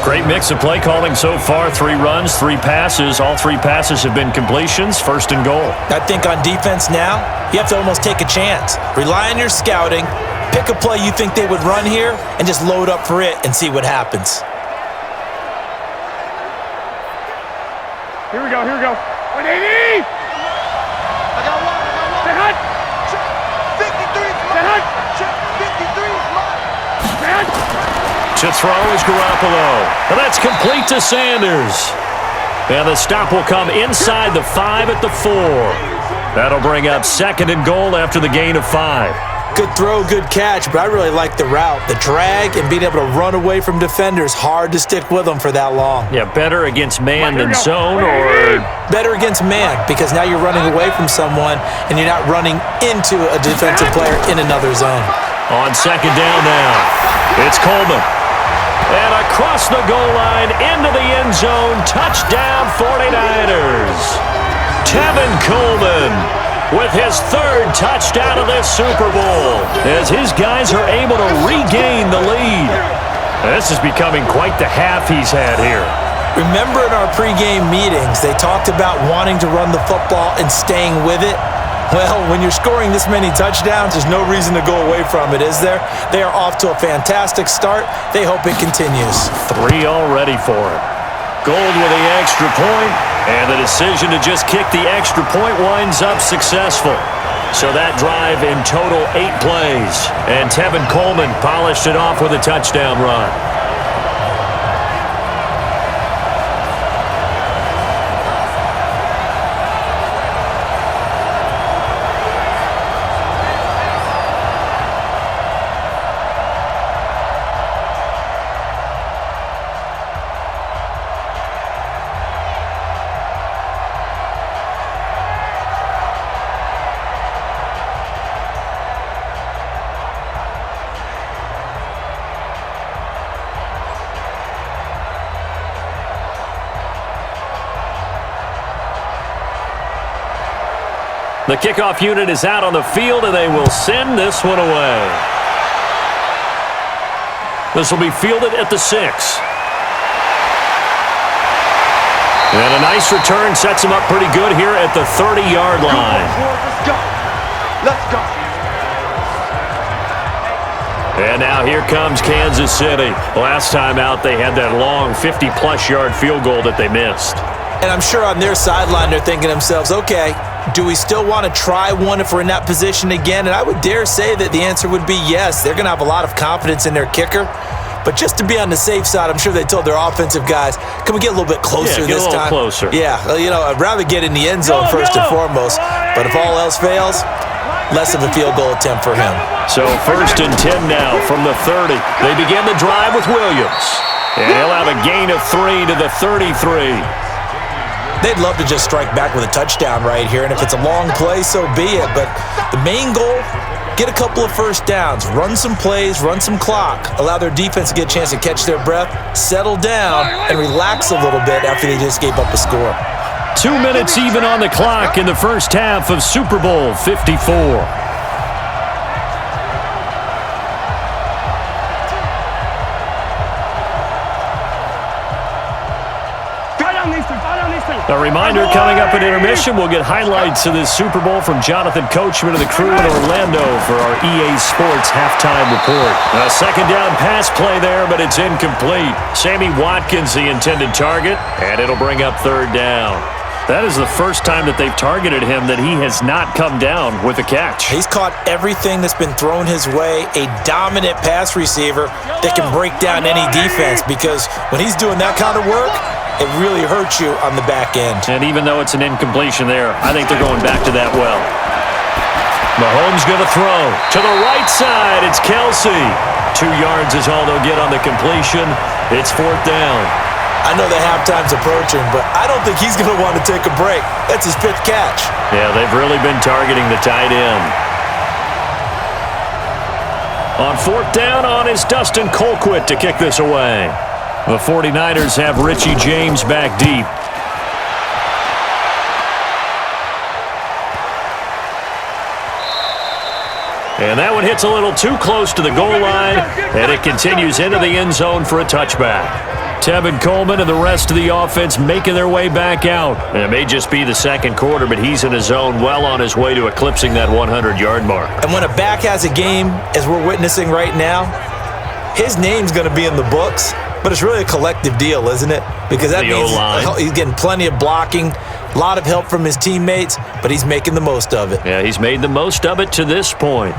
Great mix of play calling so far. 3 runs, 3 passes. All 3 passes have been completions. 1st and goal. I think on defense now, you have to almost take a chance. Rely on your scouting. Pick a play you think they would run here, and just load up for it and see what happens. Here we go. 180. I got one. Set hut. 53's mine. 53's mine. To throw is Garoppolo. And that's complete to Sanders. And the stop will come inside the 5 at the 4. That'll bring up 2nd and goal after the gain of 5. Good throw, good catch, but I really like the route. The drag and being able to run away from defenders, hard to stick with them for that long. Yeah, better against man than zone, or better against man, because now you're running away from someone and you're not running into a defensive player in another zone. On 2nd down now, it's Coleman. And across the goal line, into the end zone, touchdown 49ers. Tevin Coleman with his third touchdown of this Super Bowl as his guys are able to regain the lead. This is becoming quite the half he's had here. Remember in our pregame meetings, they talked about wanting to run the football and staying with it? Well, when you're scoring this many touchdowns, there's no reason to go away from it, is there? They are off to a fantastic start. They hope it continues. 3 already for him. Gold with the extra point, and the decision to just kick the extra point winds up successful. So that drive in total 8 plays, and Tevin Coleman polished it off with a touchdown run. The kickoff unit is out on the field, and they will send this one away. This will be fielded at the 6. And a nice return sets him up pretty good here at the 30-yard line. Let's go. Let's go. And now here comes Kansas City. Last time out, they had that long 50-plus yard field goal that they missed. And I'm sure on their sideline, they're thinking to themselves, okay, do we still want to try one if we're in that position again? And I would dare say that the answer would be yes. They're going to have a lot of confidence in their kicker. But just to be on the safe side, I'm sure they told their offensive guys, can we get a little bit closer this time? Closer. Yeah, I'd rather get in the end zone first and foremost. But if all else fails, less of a field goal attempt for him. So 1st and 10 now from the 30. They begin the drive with Williams. And he'll have a gain of 3 to the 33. They'd love to just strike back with a touchdown right here, and if it's a long play, so be it. But the main goal, get a couple of first downs, run some plays, run some clock, allow their defense to get a chance to catch their breath, settle down, and relax a little bit after they just gave up a score. 2 minutes even on the clock in the first half of Super Bowl 54. A reminder, coming up at intermission, we'll get highlights of this Super Bowl from Jonathan Coachman and the crew in Orlando for our EA Sports halftime report. A second down pass play there, but it's incomplete. Sammy Watkins, the intended target, and it'll bring up 3rd down. That is the first time that they've targeted him that he has not come down with a catch. He's caught everything that's been thrown his way, a dominant pass receiver that can break down any defense, because when he's doing that kind of work, it really hurts you on the back end. And even though it's an incompletion there, I think they're going back to that well. Mahomes going to throw. To the right side, it's Kelsey. 2 yards is all they'll get on the completion. It's 4th down. I know the halftime's approaching, but I don't think he's going to want to take a break. That's his 5th catch. Yeah, they've really been targeting the tight end. On 4th down, is Dustin Colquitt to kick this away. The 49ers have Richie James back deep. And that one hits a little too close to the goal line, and it continues into the end zone for a touchback. Tevin Coleman and the rest of the offense making their way back out. And it may just be the second quarter, but he's in his zone, well on his way to eclipsing that 100-yard mark. And when a back has a game, as we're witnessing right now, his name's going to be in the books. But it's really a collective deal, isn't it? Because that means he's getting plenty of blocking, a lot of help from his teammates, but he's making the most of it. Yeah, he's made the most of it to this point.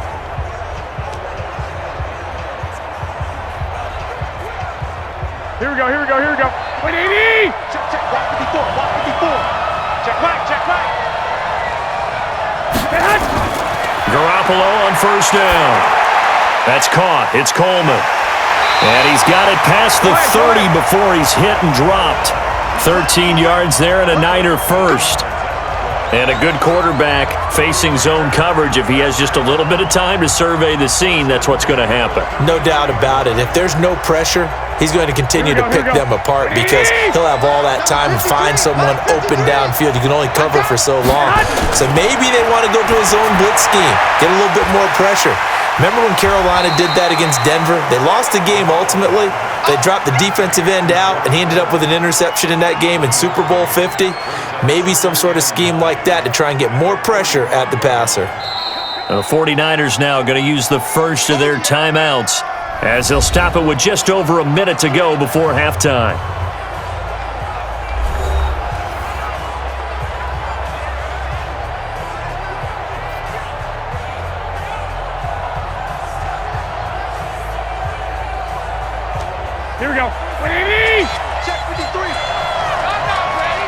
Here we go, here we go, here we go. Wait, 80! Check, check, walk 54, walk 54. Check right, check right. Garoppolo on 1st down. That's caught. It's Coleman. And he's got it past the 30 before he's hit and dropped. 13 yards there and a Niner first. And a good quarterback facing zone coverage. If he has just a little bit of time to survey the scene, that's what's going to happen. No doubt about it. If there's no pressure, he's going to continue to pick them apart because he'll have all that time to find someone open downfield. You can only cover for so long. So maybe they want to go to a zone blitz scheme, get a little bit more pressure. Remember when Carolina did that against Denver? They lost the game ultimately. They dropped the defensive end out, and he ended up with an interception in that game in Super Bowl 50. Maybe some sort of scheme like that to try and get more pressure at the passer. The 49ers now going to use the first of their timeouts as they'll stop it with just over a minute to go before halftime. Here we go. 180! Check 53. I'm not ready.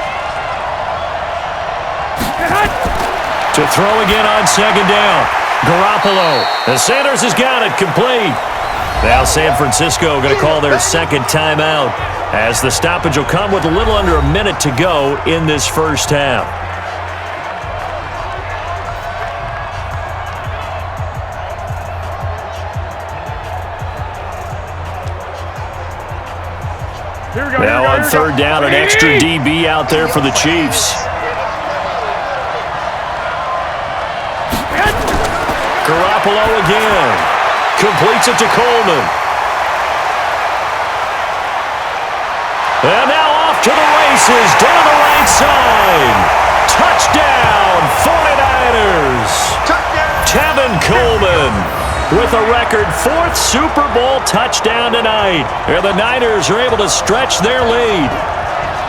To throw again on second down. Garoppolo. The Sanders has got it complete. Now San Francisco going to call their second timeout as the stoppage will come with a little under a minute to go in this first half. Now on third down, an extra DB out there for the Chiefs. Garoppolo again. Completes it to Coleman. And now off to the races down the right side. Touchdown, 49ers. Tevin Coleman with a record 4th Super Bowl touchdown tonight. And the Niners are able to stretch their lead.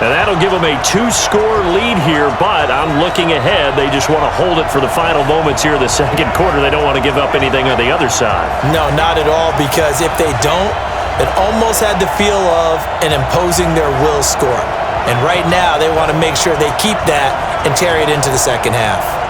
And that'll give them a 2-score lead here, but I'm looking ahead. They just want to hold it for the final moments here in the second quarter. They don't want to give up anything on the other side. No, not at all, because if they don't, it almost had the feel of an imposing their will score. And right now, they want to make sure they keep that and carry it into the second half.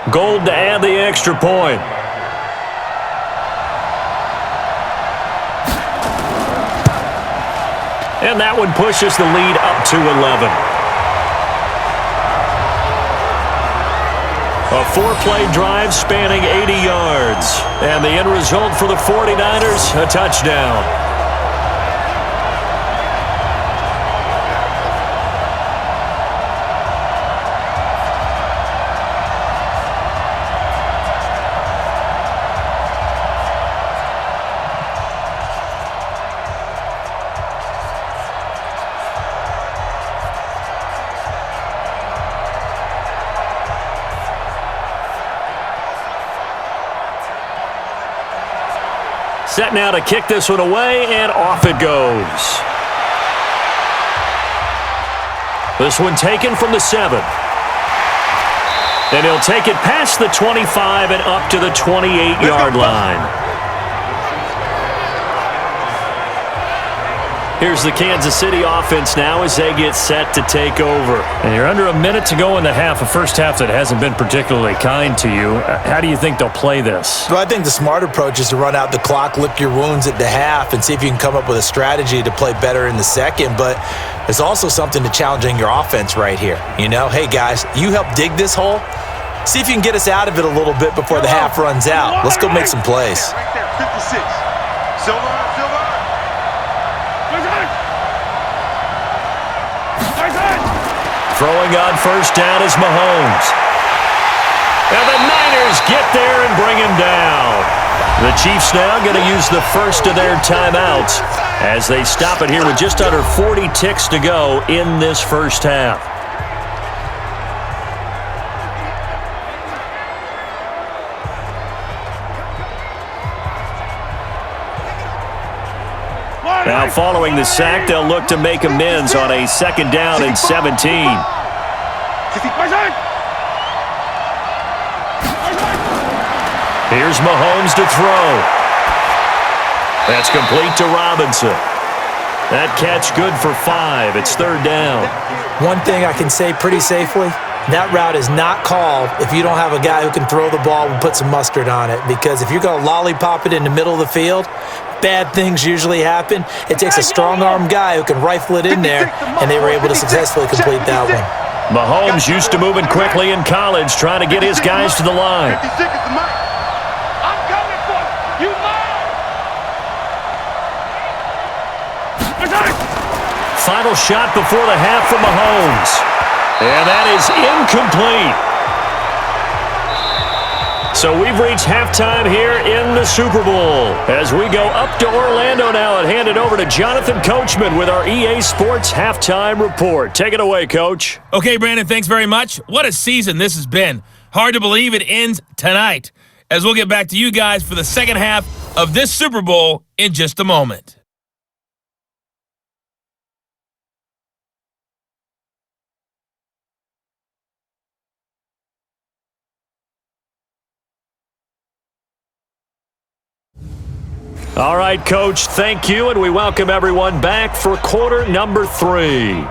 Gold to add the extra point. And that one pushes the lead up to 11. A 4-play drive spanning 80 yards. And the end result for the 49ers, a touchdown. Set now to kick this one away, and off it goes. This one taken from the 7. And he'll take it past the 25 and up to the 28-yard line. Here's the Kansas City offense now as they get set to take over. And you're under a minute to go in the half, a first half that hasn't been particularly kind to you. How do you think they'll play this? Well, I think the smart approach is to run out the clock, lick your wounds at the half, and see if you can come up with a strategy to play better in the second. But there's also something to challenging your offense right here. You know, hey, guys, you help dig this hole. See if you can get us out of it a little bit before the half runs out. Let's go make some plays. Right there, 56. Silver. Throwing on first down is Mahomes. And the Niners get there and bring him down. The Chiefs now going to use the first of their timeouts as they stop it here with just under 40 ticks to go in this first half. Now following the sack, they'll look to make amends on a second down and 17. Here's Mahomes to throw. That's complete to Robinson. That catch good for 5. It's 3rd down. One thing I can say pretty safely, that route is not called if you don't have a guy who can throw the ball and put some mustard on it. Because if you're going to lollipop it in the middle of the field, bad things usually happen. It takes a strong-arm guy who can rifle it in there, and they were able to successfully complete that one. Mahomes used to moving quickly in college, trying to get his guys to the line. Final shot before the half from Mahomes. And that is incomplete. So we've reached halftime here in the Super Bowl. As we go up to Orlando now and hand it over to Jonathan Coachman with our EA Sports Halftime Report. Take it away, Coach. Okay, Brandon, thanks very much. What a season this has been. Hard to believe it ends tonight, as we'll get back to you guys for the second half of this Super Bowl in just a moment. All right, Coach, thank you, and we welcome everyone back for quarter number 3.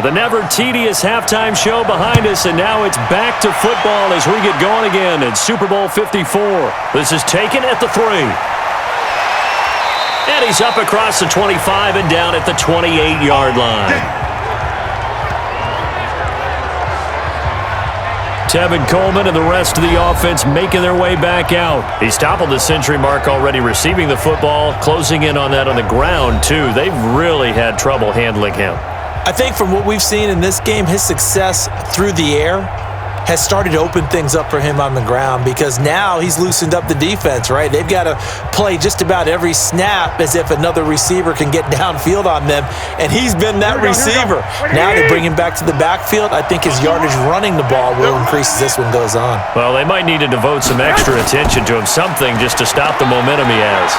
The never tedious halftime show behind us, and now it's back to football as we get going again in Super Bowl 54. This is taken at the 3. And he's up across the 25 and down at the 28-yard line. Tevin Coleman and the rest of the offense making their way back out. He's toppled the century mark already receiving the football, closing in on that on the ground, too. They've really had trouble handling him. I think from what we've seen in this game, his success through the air has started to open things up for him on the ground, because now he's loosened up the defense, right? They've got to play just about every snap as if another receiver can get downfield on them, and he's been that receiver. Now they bring him back to the backfield. I think his yardage running the ball will increase as this one goes on. Well, they might need to devote some extra attention to him, something just to stop the momentum he has.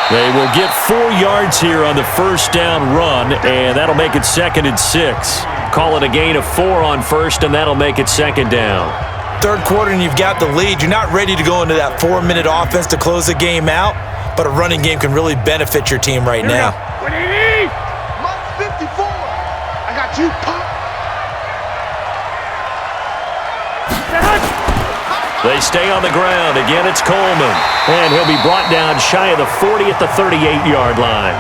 They will get 4 yards here on the first down run, and that'll make it 2nd and 6. Call it a gain of 4 on first, and that'll make it 2nd down. Third quarter, and you've got the lead. You're not ready to go into that 4-minute offense to close the game out, but a running game can really benefit your team right now. Mike 54. I got you, Punt. They stay on the ground. Again, it's Coleman. And he'll be brought down shy of the 40 at the 38-yard line.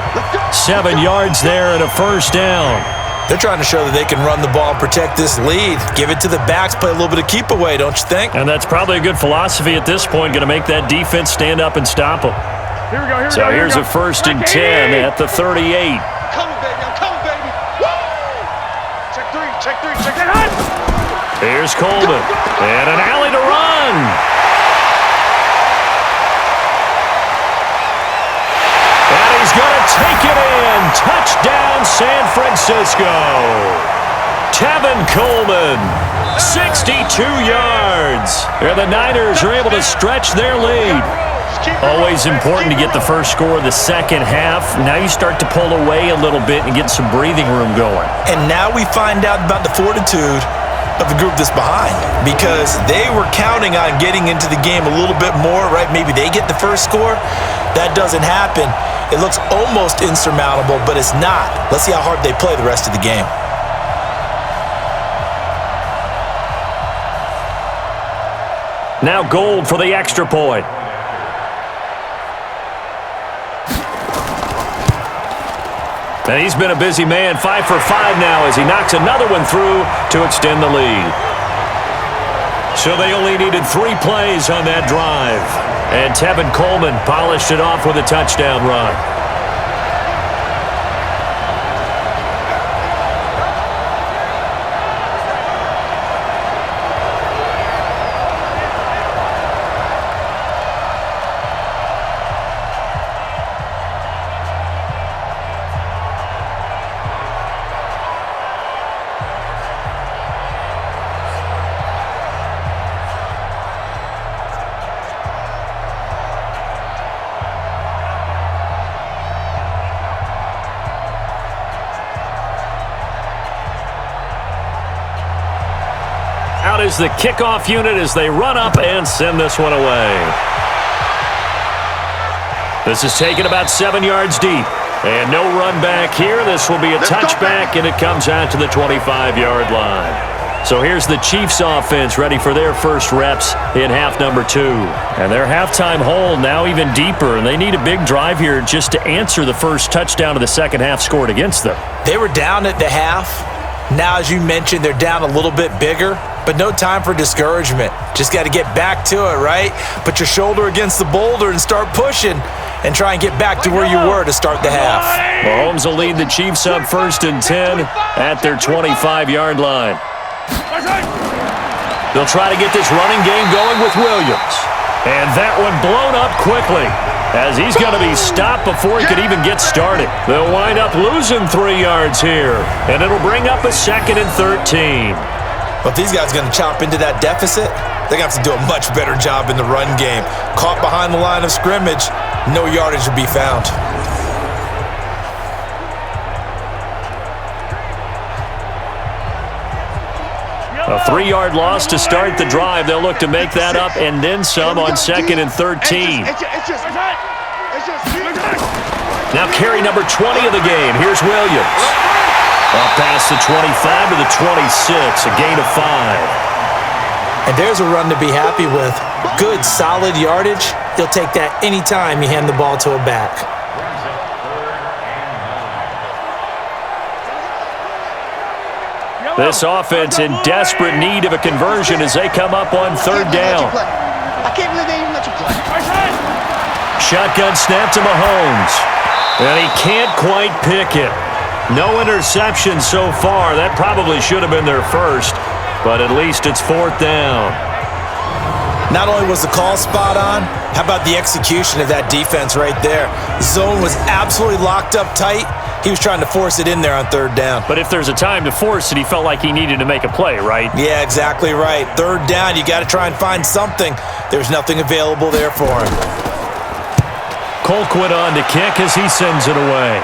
7 yards there and a first down. They're trying to show that they can run the ball and protect this lead. Give it to the backs, play a little bit of keep away, don't you think? And that's probably a good philosophy at this point, going to make that defense stand up and stop them. Here we go, So here's a 1st and 10 at the 38. Coming, baby, I'm coming, baby. Woo! Check 3, check 3, check that. Here's Coleman. And an alley to run. And he's going to take it in. Touchdown, San Francisco. Tevin Coleman, 62 yards. And the Niners are able to stretch their lead. Always important to get the first score of the second half. Now you start to pull away a little bit and get some breathing room going. And now we find out about the fortitude of the group that's behind, because they were counting on getting into the game a little bit more, right? Maybe they get the first score. That doesn't happen. It looks almost insurmountable, but it's not. Let's see how hard they play the rest of the game. Now Gold for the extra point. And he's been a busy man, 5 for 5 now as he knocks another one through to extend the lead. So they only needed 3 plays on that drive. And Tevin Coleman polished it off with a touchdown run. out is the kickoff unit as they run up and send this one away. This is taken about 7 yards deep. And no run back here. This will be a touchback, and it comes out to the 25-yard line. So here's the Chiefs offense ready for their first reps in half number 2. And their halftime hole now even deeper, and they need a big drive here just to answer the first touchdown of the second half scored against them. They were down at the half. Now, as you mentioned, they're down a little bit bigger, but no time for discouragement. Just got to get back to it, right? Put your shoulder against the boulder and start pushing and try and get back to where you were to start the half. Mahomes will lead the Chiefs up 1st and 10 at their 25-yard line. They'll try to get this running game going with Williams. And that one blown up quickly as he's going to be stopped before he could even get started. They'll wind up losing 3 yards here, and it'll bring up a 2nd and 13. But these guys are going to chop into that deficit. They're going to have to do a much better job in the run game. Caught behind the line of scrimmage, no yardage will be found. A 3-yard loss to start the drive. They'll look to make that up and then some on 2nd and 13. Now carry number 20 of the game. Here's Williams. Up past the 25 to the 26, a gain of 5. And there's a run to be happy with. Good, solid yardage. He'll take that anytime you hand the ball to a back. This offense in desperate need of a conversion as they come up on 3rd down. I can't believe they even let you play. Shotgun snap to Mahomes. And he can't quite pick it. No interception so far. That probably should have been their first, but at least it's 4th down. Not only was the call spot on, how about the execution of that defense right there? Zone was absolutely locked up tight. He was trying to force it in there on 3rd down. But if there's a time to force it, he felt like he needed to make a play, right? Yeah, exactly right. 3rd down, you got to try and find something. There's nothing available there for him. Colquitt on to kick as he sends it away.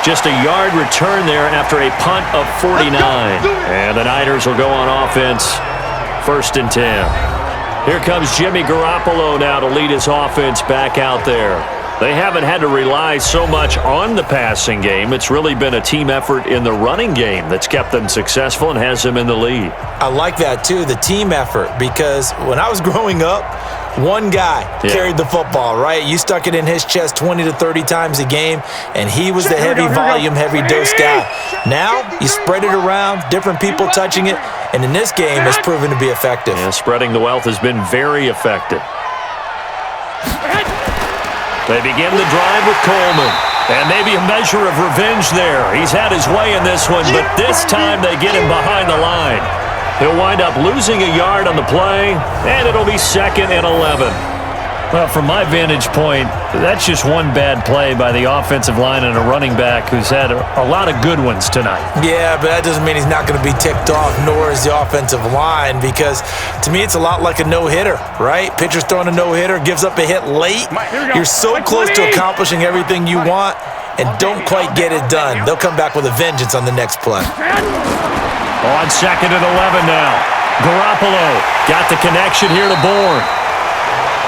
Just a yard return there after a punt of 49. And the Niners will go on offense, 1st and 10. Here comes Jimmy Garoppolo now to lead his offense back out there. They haven't had to rely so much on the passing game. It's really been a team effort in the running game that's kept them successful and has them in the lead. I like that, too, the team effort, because when I was growing up, one guy carried the football, right? You stuck it in his chest 20 to 30 times a game, and he was the heavy volume, heavy dose guy. Now, you spread it around, different people touching it, and in this game, it's proven to be effective. And spreading the wealth has been very effective. They begin the drive with Coleman, and maybe a measure of revenge there. He's had his way in this one, but this time they get him behind the line. He'll wind up losing a yard on the play, and it'll be 2nd and 11. Well, from my vantage point, that's just one bad play by the offensive line and a running back who's had a lot of good ones tonight. Yeah, but that doesn't mean he's not going to be ticked off, nor is the offensive line, because to me it's a lot like a no-hitter, right? Pitcher's throwing a no-hitter, gives up a hit late. You're so close to accomplishing everything you want and don't quite get it done. They'll come back with a vengeance on the next play. On 2nd and 11 now. Garoppolo got the connection here to Bourne.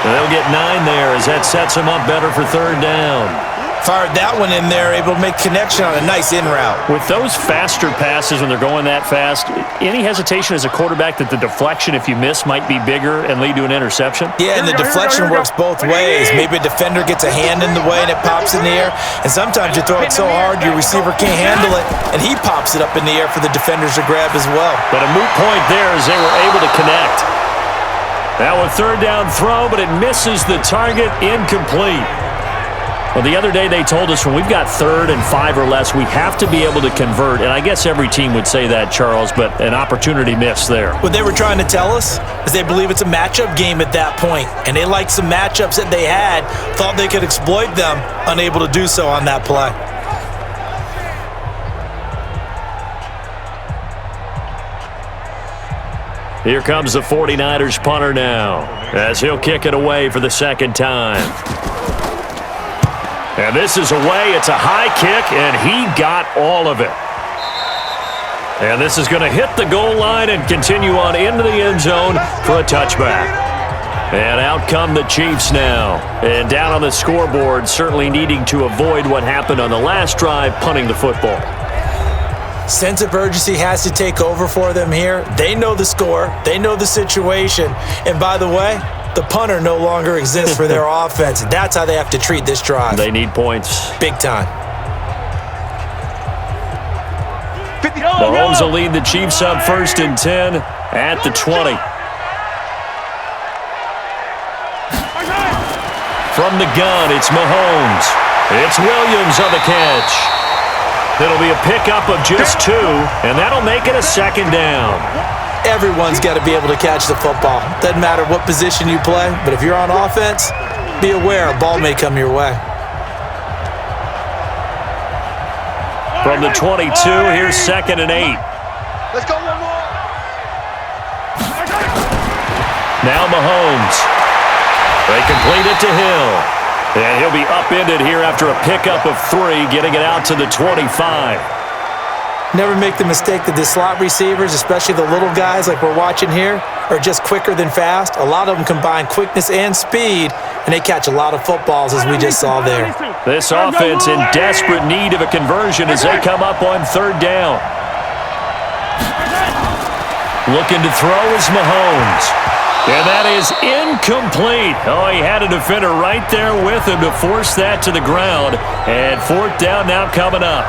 They'll get 9 there as that sets them up better for 3rd down. Fired that one in there, able to make connection on a nice in route. With those faster passes when they're going that fast, any hesitation as a quarterback that the deflection, if you miss, might be bigger and lead to an interception? Yeah, and the deflection works both ways. Maybe a defender gets a hand in the way and it pops in the air, and sometimes you throw it so hard your receiver can't handle it, and he pops it up in the air for the defenders to grab as well. But a moot point there as they were able to connect. Now a 3rd down throw, but it misses the target, incomplete. Well, the other day they told us when we've got 3rd and 5 or less, we have to be able to convert. And I guess every team would say that, Charles, but an opportunity missed there. What they were trying to tell us is they believe it's a matchup game at that point, and they liked some matchups that they had, thought they could exploit them, unable to do so on that play. Here comes the 49ers punter now, as he'll kick it away for the 2nd time. And this is away. It's a high kick, and he got all of it. And this is going to hit the goal line and continue on into the end zone for a touchback. And out come the Chiefs now. And down on the scoreboard, certainly needing to avoid what happened on the last drive, punting the football. Sense of urgency has to take over for them here. They know the score. They know the situation. And by the way, the punter no longer exists for their offense. That's how they have to treat this drive. They need points. Big time. Mahomes will lead the Chiefs up 1st and 10 at the 20. From the gun, it's Mahomes. It's Williams on the catch. It'll be a pickup of just 2, and that'll make it a 2nd down. Everyone's got to be able to catch the football. Doesn't matter what position you play, but if you're on offense, be aware a ball may come your way. From the 22, here's 2nd and 8. Let's go one more. Now Mahomes. They complete it to Hill. And he'll be upended here after a pickup of 3, getting it out to the 25. Never make the mistake that the slot receivers, especially the little guys like we're watching here, are just quicker than fast. A lot of them combine quickness and speed, and they catch a lot of footballs, as we just saw there. This offense in desperate need of a conversion as they come up on 3rd down. Looking to throw is Mahomes. And that is incomplete. Oh, he had a defender right there with him to force that to the ground. And 4th down now coming up.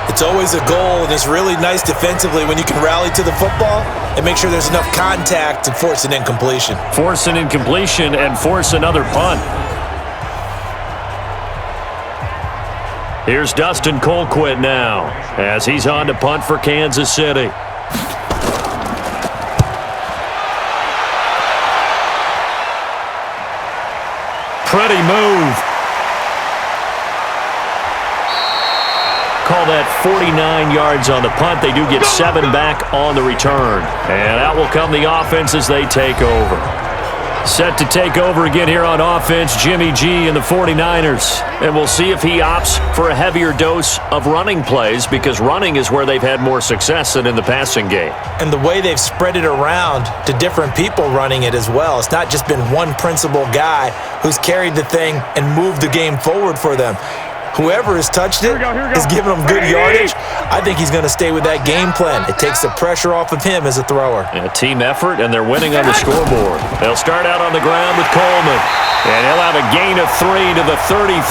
It's always a goal, and it's really nice defensively when you can rally to the football and make sure there's enough contact to force an incompletion. Force an incompletion and force another punt. Here's Dustin Colquitt now as he's on to punt for Kansas City. Pretty move. Call that 49 yards on the punt. They do get 7 back on the return. And out will come the offense as they take over. Set to take over again here on offense, Jimmy G and the 49ers. And we'll see if he opts for a heavier dose of running plays, because running is where they've had more success than in the passing game. And the way they've spread it around to different people running it as well. It's not just been one principal guy who's carried the thing and moved the game forward for them. Whoever has touched it is giving them good yardage. I think he's going to stay with that game plan. It takes the pressure off of him as a thrower. A team effort, and they're winning on the scoreboard. They'll start out on the ground with Coleman, and he'll have a gain of 3 to the 33.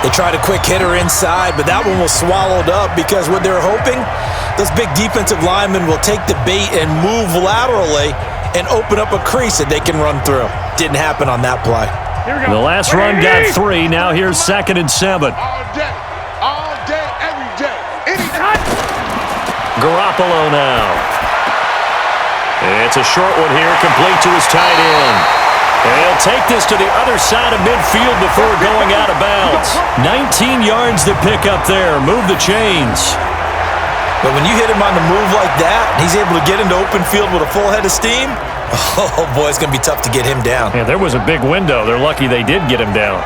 They tried a quick hitter inside, but that one was swallowed up because what they're hoping, those big defensive linemen will take the bait and move laterally and open up a crease that they can run through. Didn't happen on that play. The last run got 3. Now here's 2nd and 7. All day, every day, anytime. Garoppolo now. It's a short one here, complete to his tight end. And he'll take this to the other side of midfield before going out of bounds. 19 yards to pick up there. Move the chains. But when you hit him on the move like that, and he's able to get into open field with a full head of steam, oh boy, it's going to be tough to get him down. Yeah, there was a big window. They're lucky they did get him down.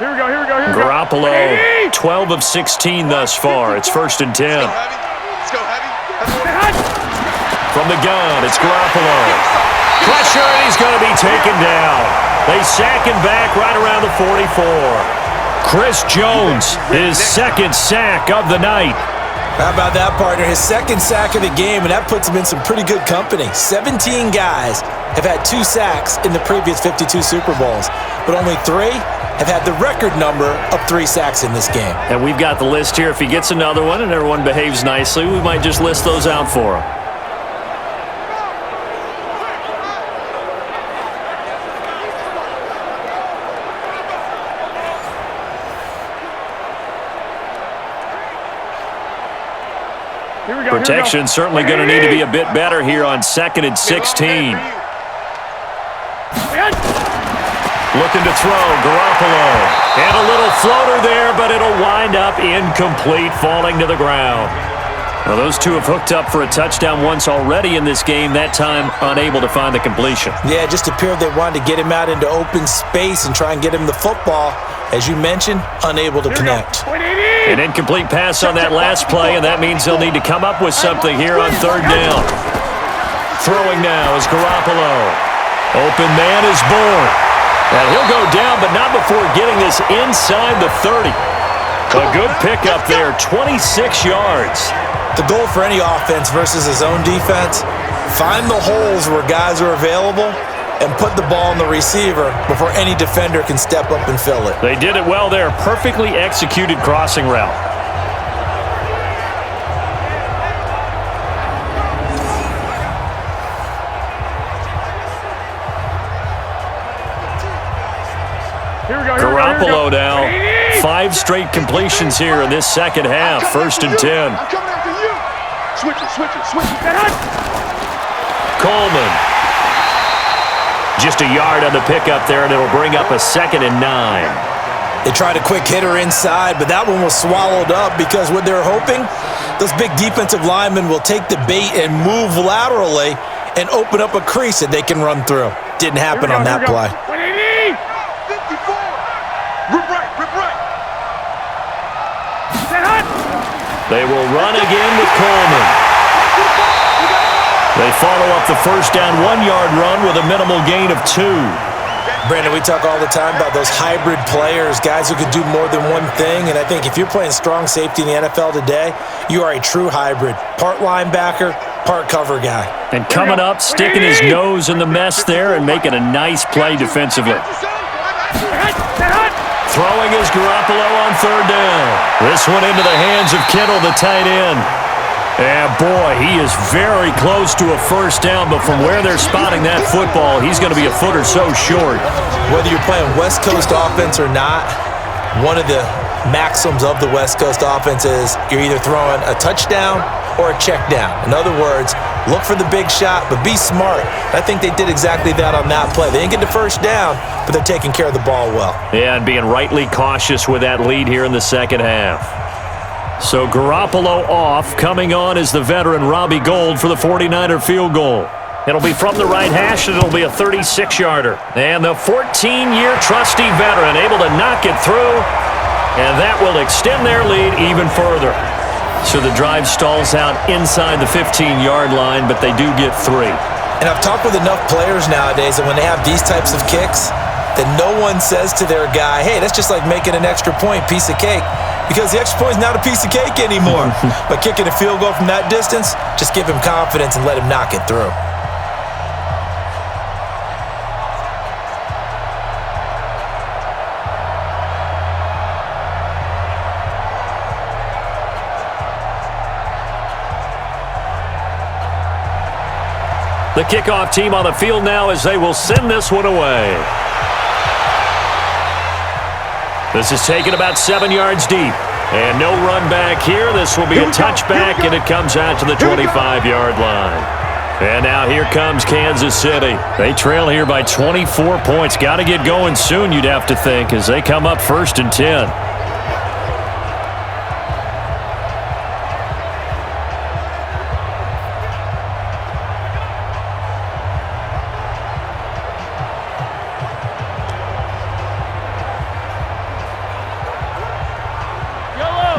Here we go, here we go, here we go. Garoppolo, 12 of 16 thus far. It's 1st and 10. Let's go, heavy. From the gun, it's Garoppolo. Pressure, and he's going to be taken down. They sack him back right around the 44. Chris Jones, his 2nd sack of the night. How about that, partner? His 2nd sack of the game, and that puts him in some pretty good company. 17 guys have had 2 sacks in the previous 52 Super Bowls, but only 3 have had the record number of 3 sacks in this game. And we've got the list here. If he gets another one and everyone behaves nicely, we might just list those out for him. Protection certainly going to need to be a bit better here on 2nd and 16. Looking to throw, Garoppolo. And a little floater there, but it'll wind up incomplete, falling to the ground. Well, those two have hooked up for a touchdown once already in this game, that time unable to find the completion. Yeah, it just appeared they wanted to get him out into open space and try and get him the football. As you mentioned, unable to connect. An incomplete pass on that last play, and that means they'll need to come up with something here on third down. Throwing now is Garoppolo. Open man is born. And he'll go down, but not before getting this inside the 30. A good pickup there, 26 yards. The goal for any offense versus his own defense, find the holes where guys are available and put the ball in the receiver before any defender can step up and fill it. They did it well there. Perfectly executed crossing route. Garoppolo now. 5 straight completions here in this second half. First and 10. I'm coming after you. Switch it. Coleman. Just a yard on the pickup there, and it'll bring up a 2nd and 9. They tried a quick hitter inside, but that one was swallowed up because what they're hoping, those big defensive linemen will take the bait and move laterally and open up a crease that they can run through. Didn't happen on that play. 54. Rip right. They will run again with Coleman. They follow up the first down 1-yard run with a minimal gain of 2. Brandon, we talk all the time about those hybrid players, guys who could do more than one thing, and I think if you're playing strong safety in the NFL today, you are a true hybrid. Part linebacker, part cover guy. And coming up, sticking his nose in the mess there and making a nice play defensively. Throwing is Garoppolo on third down. This one into the hands of Kittle, the tight end. And boy, he is very close to a first down, but from where they're spotting that football, he's going to be a foot or so short. Whether you're playing West Coast offense or not, one of the maxims of the West Coast offense is you're either throwing a touchdown or a check down. In other words, look for the big shot, but be smart. I think they did exactly that on that play. They didn't get the first down, but they're taking care of the ball well. Yeah, and being rightly cautious with that lead here in the second half. So Garoppolo off. Coming on is the veteran Robbie Gould for the 49er field goal. It'll be from the right hash, and it'll be a 36-yarder. And the 14-year trusty veteran able to knock it through, and that will extend their lead even further. So the drive stalls out inside the 15-yard line, but they do get 3. And I've talked with enough players nowadays that when they have these types of kicks, that no one says to their guy, hey, that's just like making an extra point, piece of cake. Because the extra point is not a piece of cake anymore. But kicking a field goal from that distance, just give him confidence and let him knock it through. The kickoff team on the field now as they will send this one away. This is taken about 7 yards deep. And no run back here. This will be a touchback, and it comes out to the 25-yard line. And now here comes Kansas City. They trail here by 24 points. Got to get going soon, you'd have to think, as they come up first and 10.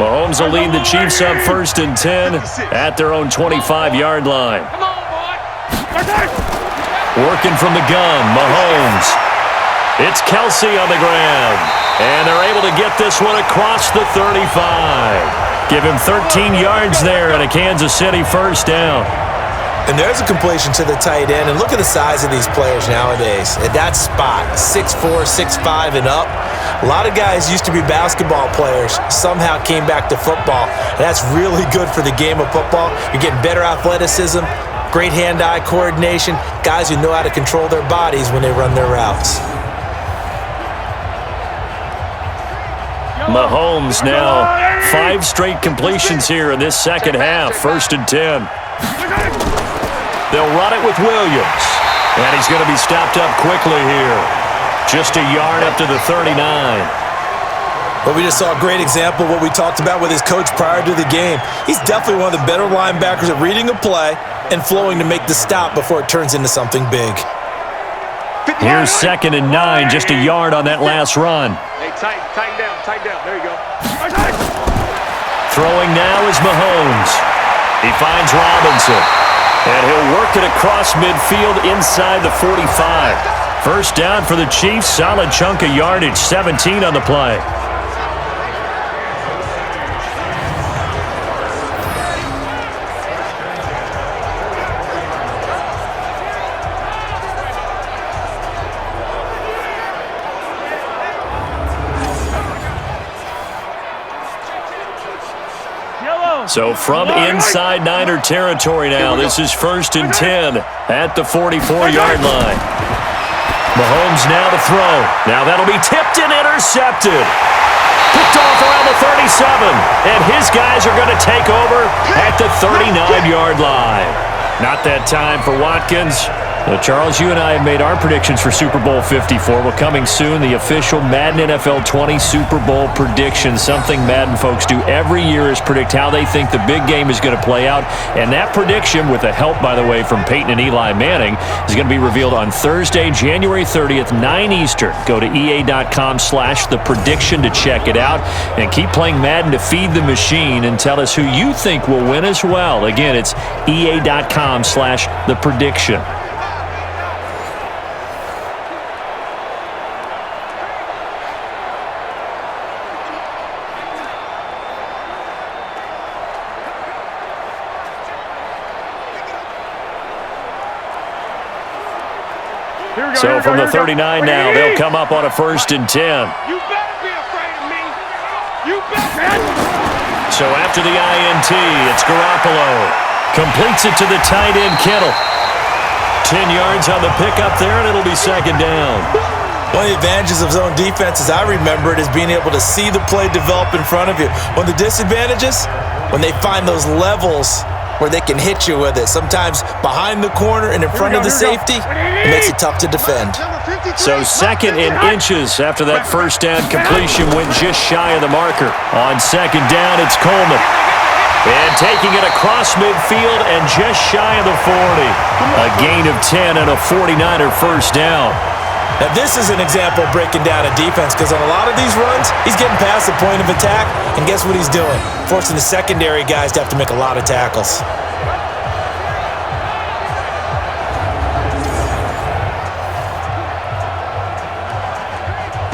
Mahomes will lead the Chiefs up first and 10 at their own 25-yard line. Working from the gun, Mahomes. It's Kelsey on the ground. And they're able to get this one across the 35. Give him 13 yards there and a Kansas City first down. And there's a completion to the tight end. And look at the size of these players nowadays. At that spot, 6'4", 6'5", and up. A lot of guys used to be basketball players, somehow came back to football. And that's really good for the game of football. You're getting better athleticism, great hand-eye coordination, guys who know how to control their bodies when they run their routes. Mahomes now 5 straight completions here in this second half, first and 10. They'll run it with Williams. And he's going to be stopped up quickly here. Just a yard up to the 39. Well, we just saw a great example of what we talked about with his coach prior to the game. He's definitely one of the better linebackers at reading a play and flowing to make the stop before it turns into something big. Here's 2nd and 9, just a yard on that last run. Hey, tighten down. There you go. Throwing now is Mahomes. He finds Robinson, and he'll work it across midfield inside the 45. First down for the Chiefs, solid chunk of yardage, 17 on the play. So from inside Niner territory now, this is 1st and 10 at the 44-yard line. Mahomes now to throw. Now that'll be tipped and intercepted. Picked off around the 37. And his guys are going to take over at the 39-yard line. Not that time for Watkins. Charles, you and I have made our predictions for Super Bowl 54. Well, coming soon, the official Madden NFL 20 Super Bowl predictions. Something Madden folks do every year is predict how they think the big game is going to play out. And that prediction, with the help, by the way, from Peyton and Eli Manning, is going to be revealed on Thursday, January 30th, 9 Eastern. Go to EA.com/theprediction to check it out. And keep playing Madden to feed the machine and tell us who you think will win as well. Again, it's EA.com/theprediction. So from the 39 now, they'll come up on a 1st and 10. You better be afraid of me. You better. So after the INT, it's Garoppolo. Completes it to the tight end, Kittle. 10 yards on the pickup there, and it'll be 2nd down. One of the advantages of zone defense, as I remember it, is being able to see the play develop in front of you. One of the disadvantages, when they find those levels where they can hit you with it. Sometimes behind the corner and in front of the safety, it makes it tough to defend. So 2nd and inches after that 1st down completion went just shy of the marker. On 2nd down, it's Coleman. And taking it across midfield and just shy of the 40. A gain of 10 and a 49er 1st down. Now, this is an example of breaking down a defense, because on a lot of these runs, he's getting past the point of attack, and guess what he's doing? Forcing the secondary guys to have to make a lot of tackles.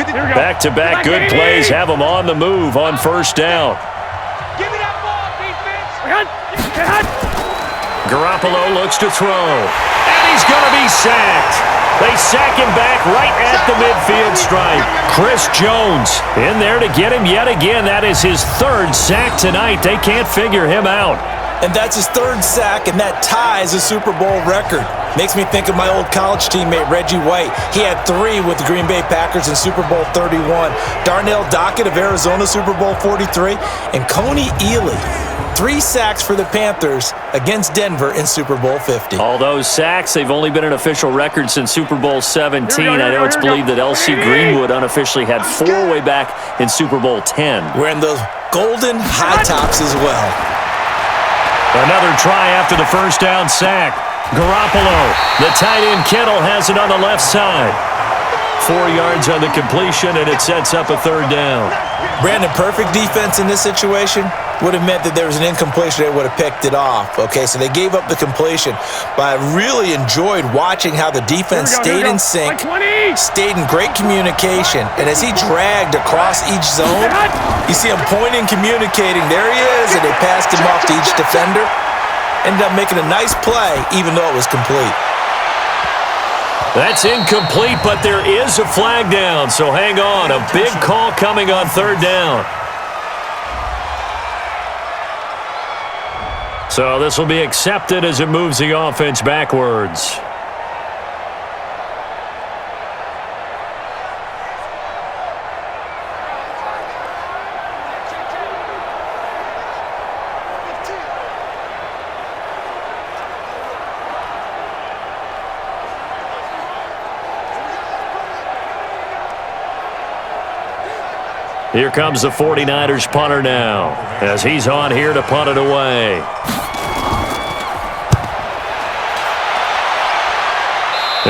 Back-to-back good plays have him on the move on 1st down. Give me that ball, defense. Garoppolo looks to throw, and he's going to be sacked. They sack him back right at the midfield stripe. Chris Jones in there to get him yet again. That is his 3rd sack tonight. They can't figure him out. And that's his 3rd sack, and that ties a Super Bowl record. Makes me think of my old college teammate, Reggie White. He had 3 with the Green Bay Packers in Super Bowl 31. Darnell Dockett of Arizona, Super Bowl 43. And Coney Ely, 3 sacks for the Panthers against Denver in Super Bowl 50. All those sacks, they've only been an official record since Super Bowl 17. I know it's believed that L.C. Greenwood unofficially had 4 way back in Super Bowl 10. Wearing those golden high tops as well. Another try after the 1st down sack. Garoppolo, the tight end Kittle has it on the left side. 4 yards on the completion, and it sets up a 3rd down. Brandon, perfect defense in this situation would have meant that there was an incompletion. They would have picked it off. Okay, so they gave up the completion. But I really enjoyed watching how the defense stayed in sync, stayed in great communication. And as he dragged across each zone, you see him pointing, communicating. There he is, and they passed him off to each defender. Ended up making a nice play, even though it was complete. That's incomplete, but there is a flag down, so hang on. A big call coming on 3rd down. So this will be accepted as it moves the offense backwards. Here comes the 49ers punter now, as he's on here to punt it away.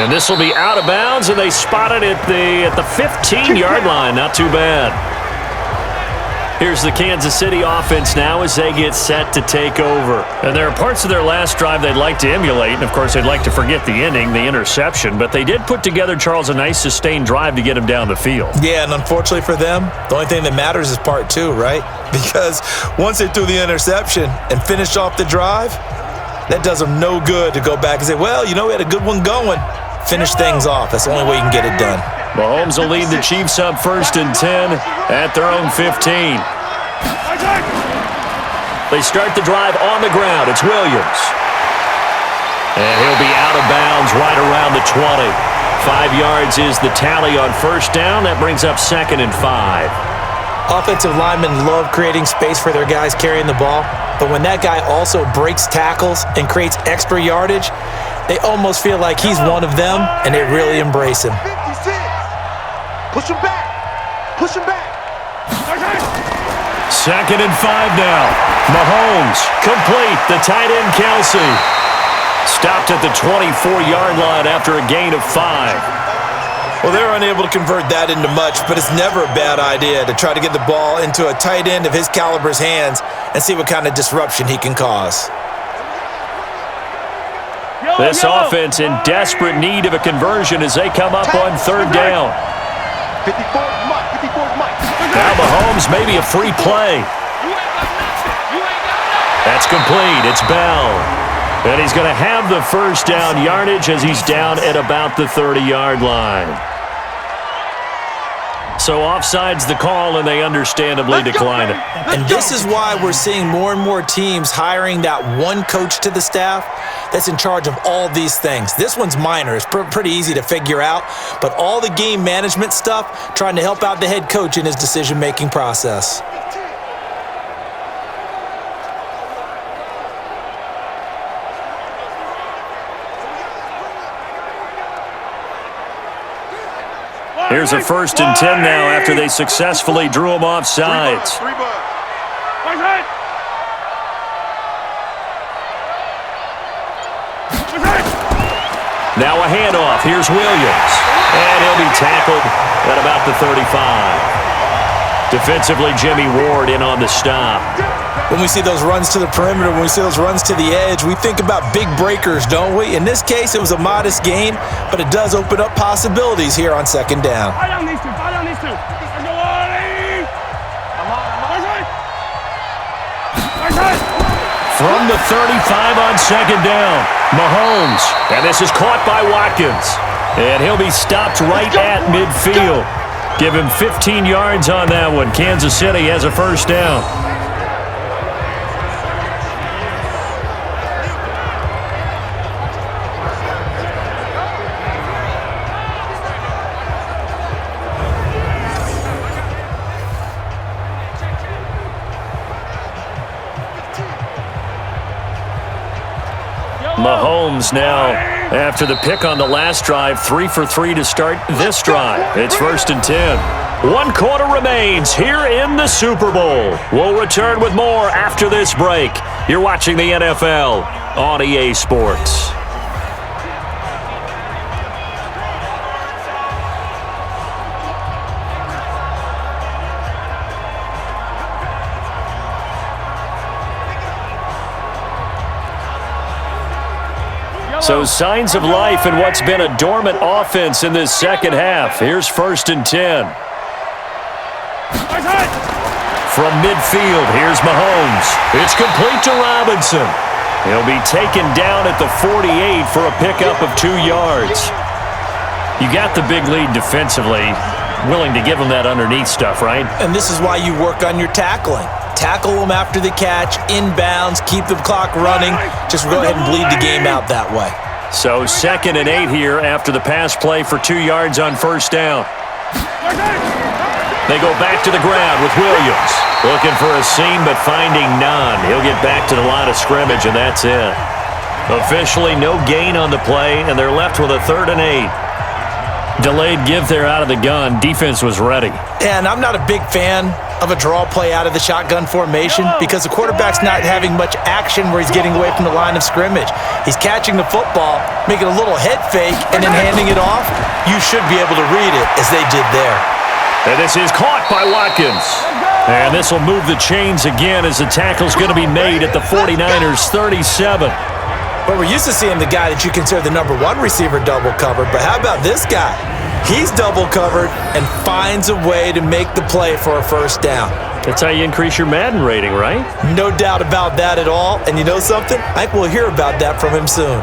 And this will be out of bounds, and they spot it at the 15-yard line. Not too bad. Here's the Kansas City offense now as they get set to take over. And there are parts of their last drive they'd like to emulate, and of course they'd like to forget the ending, the interception, but they did put together, Charles, a nice sustained drive to get him down the field. Yeah, and unfortunately for them, the only thing that matters is part two, right? Because once they threw the interception and finished off the drive, that does them no good to go back and say, well, you know, we had a good one going. Finish things off. That's the only way you can get it done. Mahomes will lead the Chiefs up 1st and 10 at their own 15. They start the drive on the ground. It's Williams. And he'll be out of bounds right around the 20. 5 yards is the tally on first down. That brings up 2nd and 5. Offensive linemen love creating space for their guys carrying the ball, but when that guy also breaks tackles and creates extra yardage, they almost feel like he's one of them, and they really embrace him. 56. Push him back. Push him back. 2nd and 5 now. Mahomes, complete. The tight end, Kelsey. Stopped at the 24-yard line after a gain of 5. Well, they're unable to convert that into much, but it's never a bad idea to try to get the ball into a tight end of his caliber's hands and see what kind of disruption he can cause. This offense in desperate need of a conversion as they come up on 3rd down. 54's Mike. 54's Mike. Now Mahomes, maybe a free play. That's complete. It's Bell. And he's going to have the first down yardage as he's down at about the 30-yard line. So offside's the call, and they understandably decline it. And this is why we're seeing more and more teams hiring that one coach to the staff that's in charge of all these things. This one's minor. It's pretty easy to figure out. But all the game management stuff, trying to help out the head coach in his decision-making process. Here's a 1st and 10 now after they successfully drew him off sides. Now a handoff. Here's Williams. And he'll be tackled at about the 35. Defensively, Jimmy Ward in on the stop. When we see those runs to the perimeter, when we see those runs to the edge, we think about big breakers, don't we? In this case, it was a modest gain, but it does open up possibilities here on 2nd down. From the 35 on 2nd down, Mahomes. And this is caught by Watkins. And he'll be stopped right at midfield. Give him 15 yards on that one. Kansas City has a first down. Mahomes now, after the pick on the last drive, 3 for 3 to start this drive. It's 1st and 10. 1 quarter remains here in the Super Bowl. We'll return with more after this break. You're watching the NFL on EA Sports. So signs of life in what's been a dormant offense in this second half. Here's 1st and 10. From midfield, here's Mahomes. It's complete to Robinson. He'll be taken down at the 48 for a pickup of 2 yards. You got the big lead defensively. Willing to give him that underneath stuff, right? And this is why you work on your tackling. Tackle them after the catch, inbounds, keep the clock running. Just go ahead and bleed the game out that way. So 2nd and 8 here after the pass play for 2 yards on first down. They go back to the ground with Williams. Looking for a seam, but finding none. He'll get back to the line of scrimmage, and that's it. Officially no gain on the play, and they're left with a 3rd and 8. Delayed give there out of the gun. Defense was ready. And I'm not a big fan of a draw play out of the shotgun formation because the quarterback's not having much action where he's getting away from the line of scrimmage. He's catching the football, making a little head fake, and then handing it off. You should be able to read it as they did there. And this is caught by Watkins. And this will move the chains again as the tackle's going to be made at the 49ers 37. But we're used to seeing the guy that you consider the number one receiver double covered. But how about this guy? He's double covered and finds a way to make the play for a first down. That's how you increase your Madden rating, right? No doubt about that at all. And you know something? I think we'll hear about that from him soon.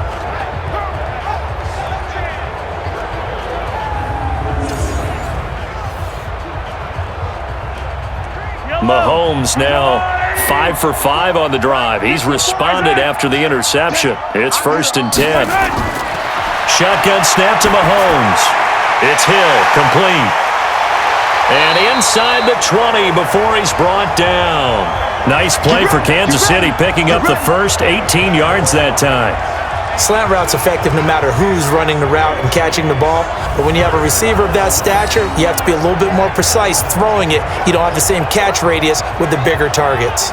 Mahomes now 5 for 5 on the drive. He's responded after the interception. It's 1st and 10. Shotgun snap to Mahomes. It's Hill, complete. And inside the 20 before he's brought down. Nice play for Kansas City, picking up the first 18 yards that time. Slant route's effective no matter who's running the route and catching the ball. But when you have a receiver of that stature, you have to be a little bit more precise throwing it. You don't have the same catch radius with the bigger targets.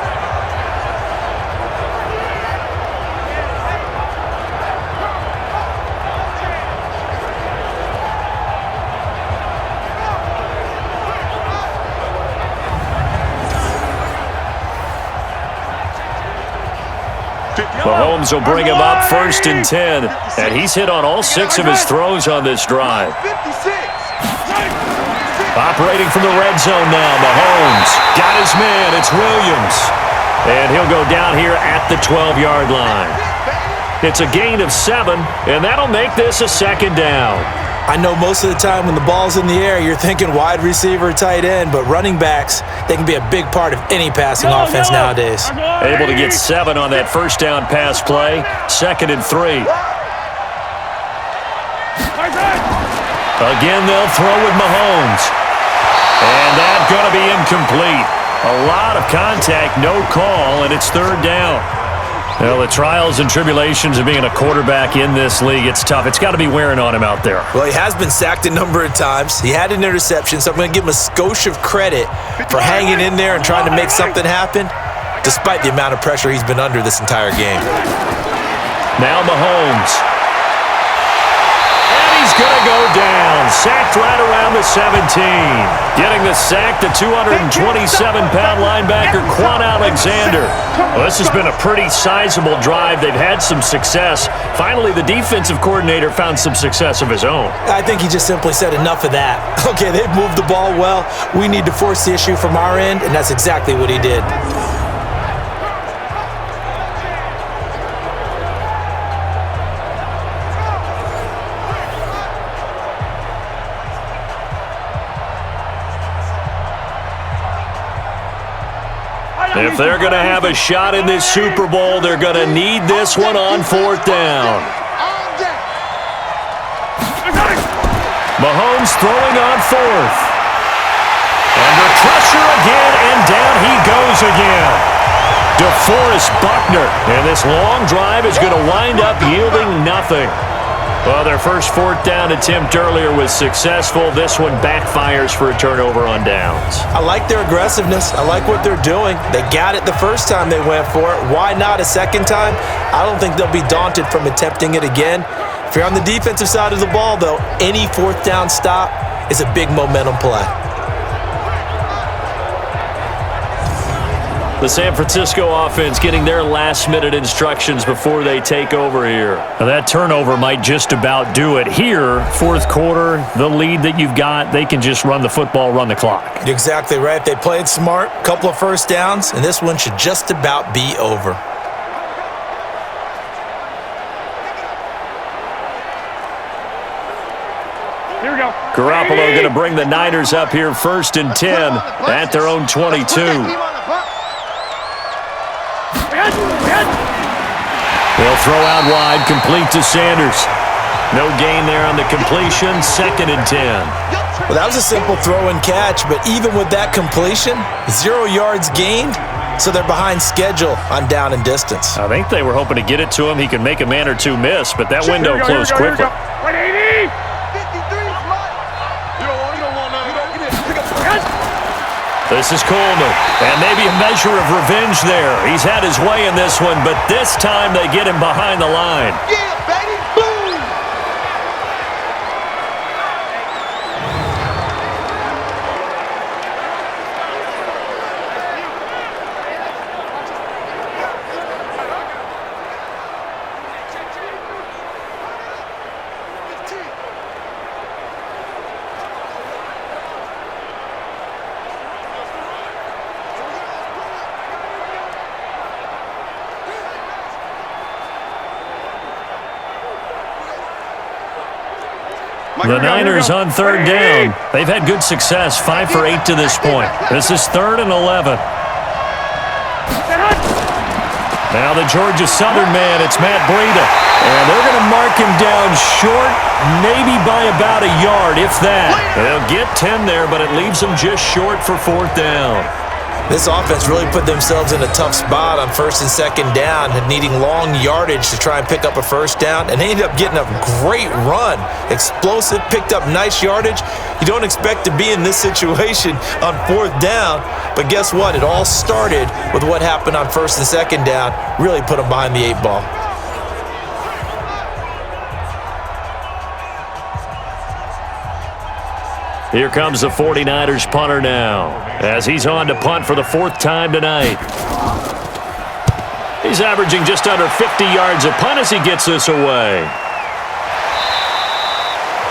Mahomes will bring him up 1st and 10, and he's hit on all 6 of his throws on this drive. Operating from the red zone now, Mahomes got his man. It's Williams, and he'll go down here at the 12-yard line. It's a gain of 7, and that'll make this a 2nd down. I know most of the time when the ball's in the air, you're thinking wide receiver, tight end, but running backs, they can be a big part of any passing offense nowadays. Able to get 7 on that first down pass play. 2nd and 3. Again, they'll throw with Mahomes. And that's going to be incomplete. A lot of contact, no call, and it's 3rd down. Well, the trials and tribulations of being a quarterback in this league, it's tough. It's got to be wearing on him out there. Well, he has been sacked a number of times. He had an interception, so I'm going to give him a skosh of credit for hanging in there and trying to make something happen, despite the amount of pressure he's been under this entire game. Now Mahomes. And he's going to go down. Sacked right around the 17. Getting the sack, the 227-pound linebacker, Quan Alexander. Well, this has been a pretty sizable drive. They've had some success. Finally, the defensive coordinator found some success of his own. I think he just simply said enough of that. Okay, they've moved the ball well. We need to force the issue from our end, and that's exactly what he did. If they're going to have a shot in this Super Bowl, they're going to need this one on 4th down. Mahomes throwing on 4th. Under pressure again, and down he goes again. DeForest Buckner. And this long drive is going to wind up yielding nothing. Well, their first 4th down attempt earlier was successful. This one backfires for a turnover on downs. I like their aggressiveness. I like what they're doing. They got it the first time they went for it. Why not a second time? I don't think they'll be daunted from attempting it again. If you're on the defensive side of the ball, though, any 4th down stop is a big momentum play. The San Francisco offense getting their last-minute instructions before they take over here. Now that turnover might just about do it. Here, 4th quarter, the lead that you've got, they can just run the football, run the clock. You're exactly right. They played smart, a couple of first downs, and this one should just about be over. Here we go. Garoppolo going to bring the Niners up here 1st and 10 at their own 22. They'll throw out wide, complete to Sanders. No gain there on the completion, 2nd and 10. Well, that was a simple throw and catch, but even with that completion, 0 yards gained, so they're behind schedule on down and distance. I think they were hoping to get it to him. He could make a man or two miss, but that window closed quickly. 180! 53 slot. This is Coleman, and maybe a measure of revenge there. He's had his way in this one, but this time they get him behind the line. Yeah, baby, boom! The Niners on third down. They've had good success, 5 for 8 to this point. This is 3rd and 11. Now the Georgia Southern man, it's Matt Breida. And they're going to mark him down short, maybe by about a yard, if that. They'll get 10 there, but it leaves them just short for 4th down. This offense really put themselves in a tough spot on 1st and 2nd down, needing long yardage to try and pick up a 1st down, and they ended up getting a great run. Explosive, picked up nice yardage. You don't expect to be in this situation on 4th down, but guess what? It all started with what happened on 1st and 2nd down. Really put them behind the 8 ball. Here comes the 49ers punter now, as he's on to punt for the 4th time tonight. He's averaging just under 50 yards a punt as he gets this away.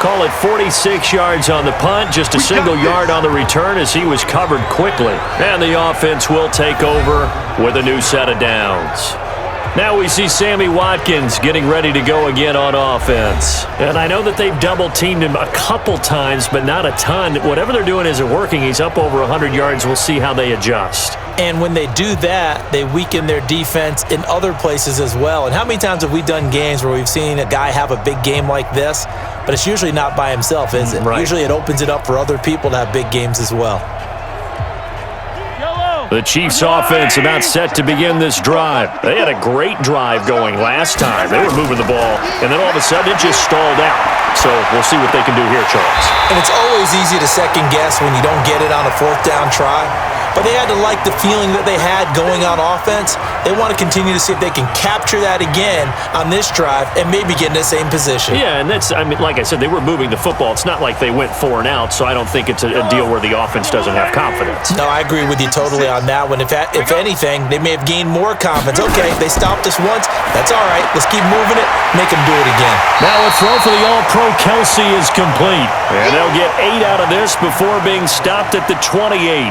Call it 46 yards on the punt, just a single yard on the return as he was covered quickly. And the offense will take over with a new set of downs. Now we see Sammy Watkins getting ready to go again on offense. And I know that they've double-teamed him a couple times, but not a ton. Whatever they're doing isn't working. He's up over 100 yards. We'll see how they adjust. And when they do that, they weaken their defense in other places as well. And how many times have we done games where we've seen a guy have a big game like this, but it's usually not by himself, is it? Right. Usually it opens it up for other people to have big games as well. The Chiefs offense about set to begin this drive. They had a great drive going last time. They were moving the ball, and then all of a sudden it just stalled out. So we'll see what they can do here, Charles. And it's always easy to second guess when you don't get it on a 4th down try. But they had to like the feeling that they had going on offense. They want to continue to see if they can capture that again on this drive and maybe get in the same position. Yeah, and that's, I mean, like I said, they were moving the football. It's not like they went 4 and out, so I don't think it's a deal where the offense doesn't have confidence. No, I agree with you totally on that one. If anything, they may have gained more confidence. Okay, they stopped us once. That's all right. Let's keep moving it. Make them do it again. Now a throw for the All-Pro Kelsey is complete. And they'll get 8 out of this before being stopped at the 28.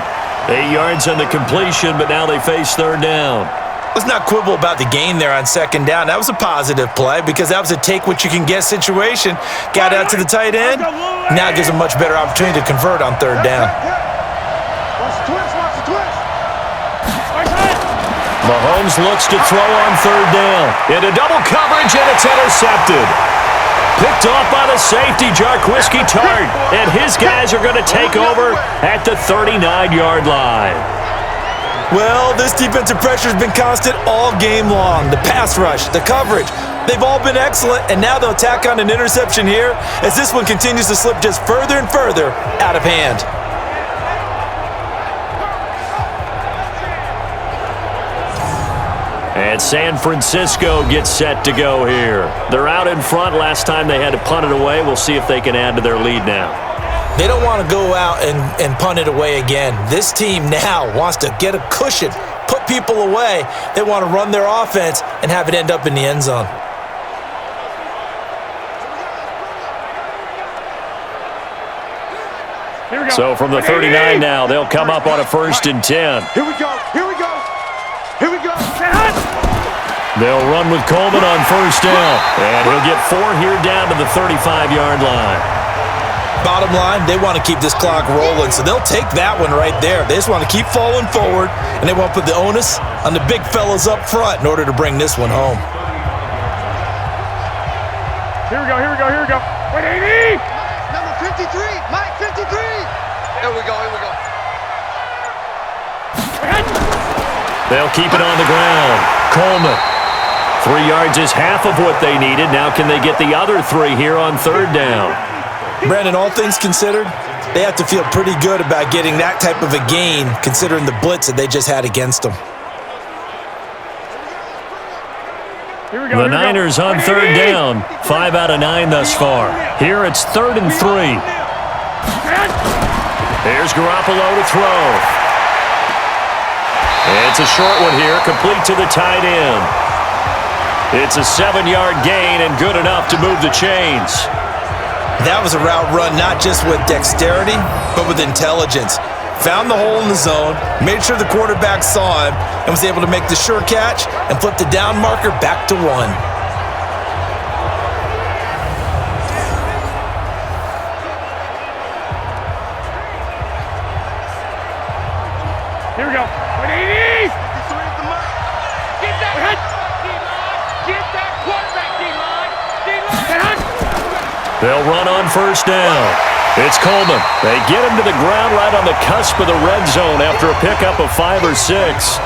8 yards on the completion, but now they face 3rd down. Let's not quibble about the gain there on 2nd down. That was a positive play because that was a take-what-you-can-get situation. Got out to the tight end. Now it gives them a much better opportunity to convert on 3rd down. Watch the twist, watch the twist. Mahomes looks to throw on 3rd down. Into double coverage, and it's intercepted. Picked off by the safety, Jarquiski Tart. And his guys are going to take over at the 39-yard line. Well, this defensive pressure has been constant all game long. The pass rush, the coverage, they've all been excellent, and now they'll tack on an interception here as this one continues to slip just further and further out of hand. And San Francisco gets set to go here. They're out in front. Last time they had to punt it away. We'll see if they can add to their lead now. They don't want to go out and punt it away again. This team now wants to get a cushion, put people away. They want to run their offense and have it end up in the end zone. Here we go. So from the 39 now, they'll come up on a 1st and 10. Here we go, here we go. Here we go. They'll run with Coleman on 1st down. And he'll get 4 here down to the 35-yard line. Bottom line, they want to keep this clock rolling, so they'll take that one right there. They just want to keep falling forward, and they want to put the onus on the big fellas up front in order to bring this one home. Here we go, here we go, here we go. Wait, 80! Number 53, Mike 53. Here we go, here we go. They'll keep it on the ground. Coleman. 3 yards is half of what they needed. Now can they get the other 3 here on 3rd down? Brandon, all things considered, They have to feel pretty good about getting that type of a gain, considering the blitz that they just had against them. The Niners on third down. 5 out of 9 thus far. Here it's 3rd and 3. Here's Garoppolo to throw. It's a short one here, complete to the tight end. It's a 7-yard gain and good enough to move the chains. That was a route run not just with dexterity, but with intelligence. Found the hole in the zone, made sure the quarterback saw him, and was able to make the sure catch and flip the down marker back to 1. Here we go. 180! Get that quarterback, D-line! They'll run on first down. It's Coleman. They get him to the ground right on the cusp of the red zone after a pickup of 5 or 6.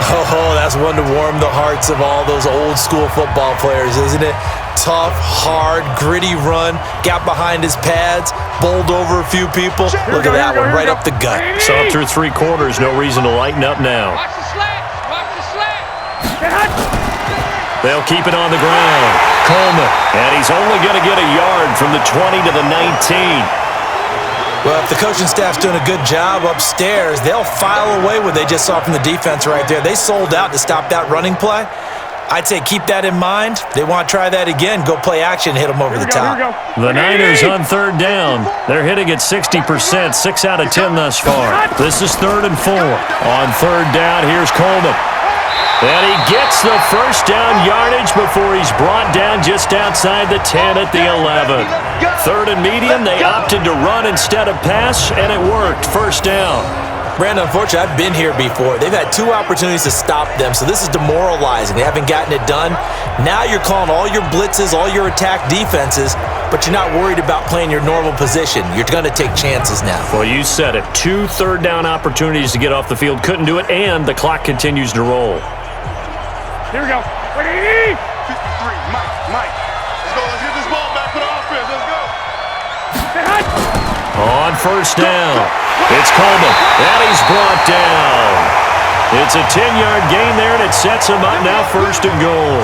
Oh, that's one to warm the hearts of all those old school football players, isn't it? Tough, hard, gritty run, got behind his pads, bowled over a few people. Look at that one, right up the gut. Saw through 3 quarters, no reason to lighten up now. Watch the slant! Watch the slant! They'll keep it on the ground. Coleman, and he's only going to get a yard from the 20 to the 19. Well, if the coaching staff's doing a good job upstairs, they'll file away what they just saw from the defense right there. They sold out to stop that running play. I'd say keep that in mind. They want to try that again, go play action, hit them over the top. The Niners on third down. They're hitting at 60%, 6 out of 10 thus far. This is 3rd and 4. On third down, here's Coleman. And he gets the first down yardage before he's brought down just outside the 10 at the 11. 3rd and medium, they opted to run instead of pass, and it worked. First down. Brandon, unfortunately, I've been here before. They've had 2 opportunities to stop them, so this is demoralizing. They haven't gotten it done. Now you're calling all your blitzes, all your attack defenses, but you're not worried about playing your normal position. You're going to take chances now. Well, you said it. 2 third down opportunities to get off the field. Couldn't do it, and the clock continues to roll. Here we go. 180! 53, Mike. Let's get this ball back for the offense. Let's go. On first down, it's Coleman, and he's brought down. It's a 10-yard gain there, and it sets him up now 1st and goal.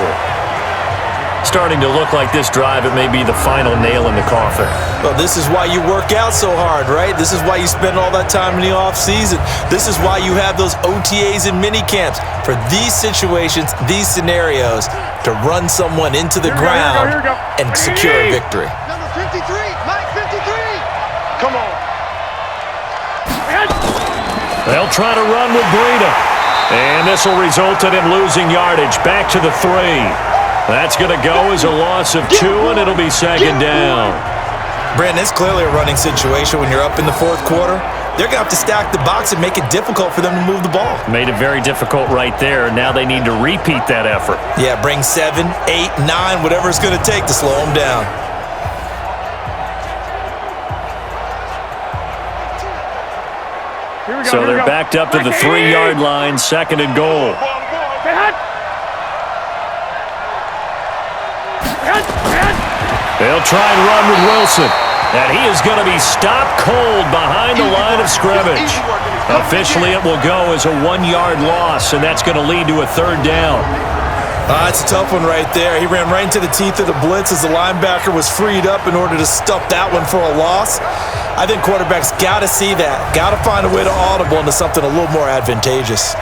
Starting to look like this drive, it may be the final nail in the coffin. Well, this is why you work out so hard, right? This is why you spend all that time in the offseason. This is why you have those OTAs and mini camps for these situations, these scenarios, to run someone into the ground and secure a victory. Number 53, Mike 53! Come on. They'll try to run with Breida. And this will result in him losing yardage back to the 3. That's going to go as a loss of 2, and it'll be 2nd down. Brandon, it's clearly a running situation when you're up in the 4th quarter. They're going to have to stack the box and make it difficult for them to move the ball. Made it very difficult right there. Now they need to repeat that effort. Yeah, bring 7, 8, 9, whatever it's going to take to slow them down. So they're backed up to the 3-yard line, 2nd and goal. They'll try and run with Wilson. And he is going to be stopped cold behind the line of scrimmage. Officially, it will go as a 1-yard loss, and that's going to lead to a 3rd down. It's a tough one right there. He ran right into the teeth of the blitz as the linebacker was freed up in order to stuff that one for a loss. I think quarterbacks got to see that. Got to find a way to audible into something a little more advantageous.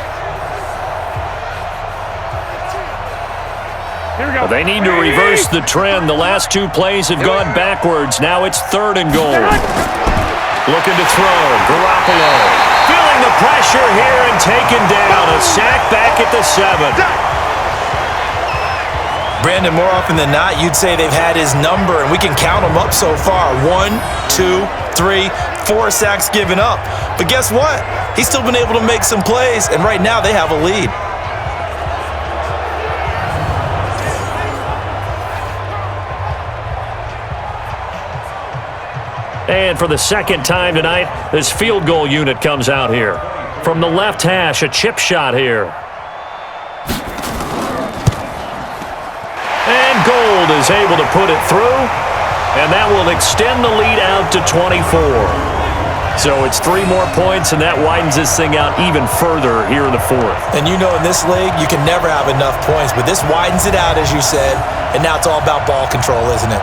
Well, they need to reverse the trend. The last 2 plays have gone backwards. Now it's 3rd and goal. Looking to throw. Garoppolo feeling the pressure here and taken down. A sack back at the 7. Brandon, more often than not, you'd say they've had his number, and we can count them up so far. 1, 2, 3, 4 sacks given up. But guess what? He's still been able to make some plays, and right now they have a lead. And for the 2nd time tonight, this field goal unit comes out here. From the left hash, a chip shot here. And Gold is able to put it through. And that will extend the lead out to 24. So it's 3 more points, and that widens this thing out even further here in the fourth. And you know in this league, you can never have enough points, but this widens it out, as you said, and now it's all about ball control, isn't it?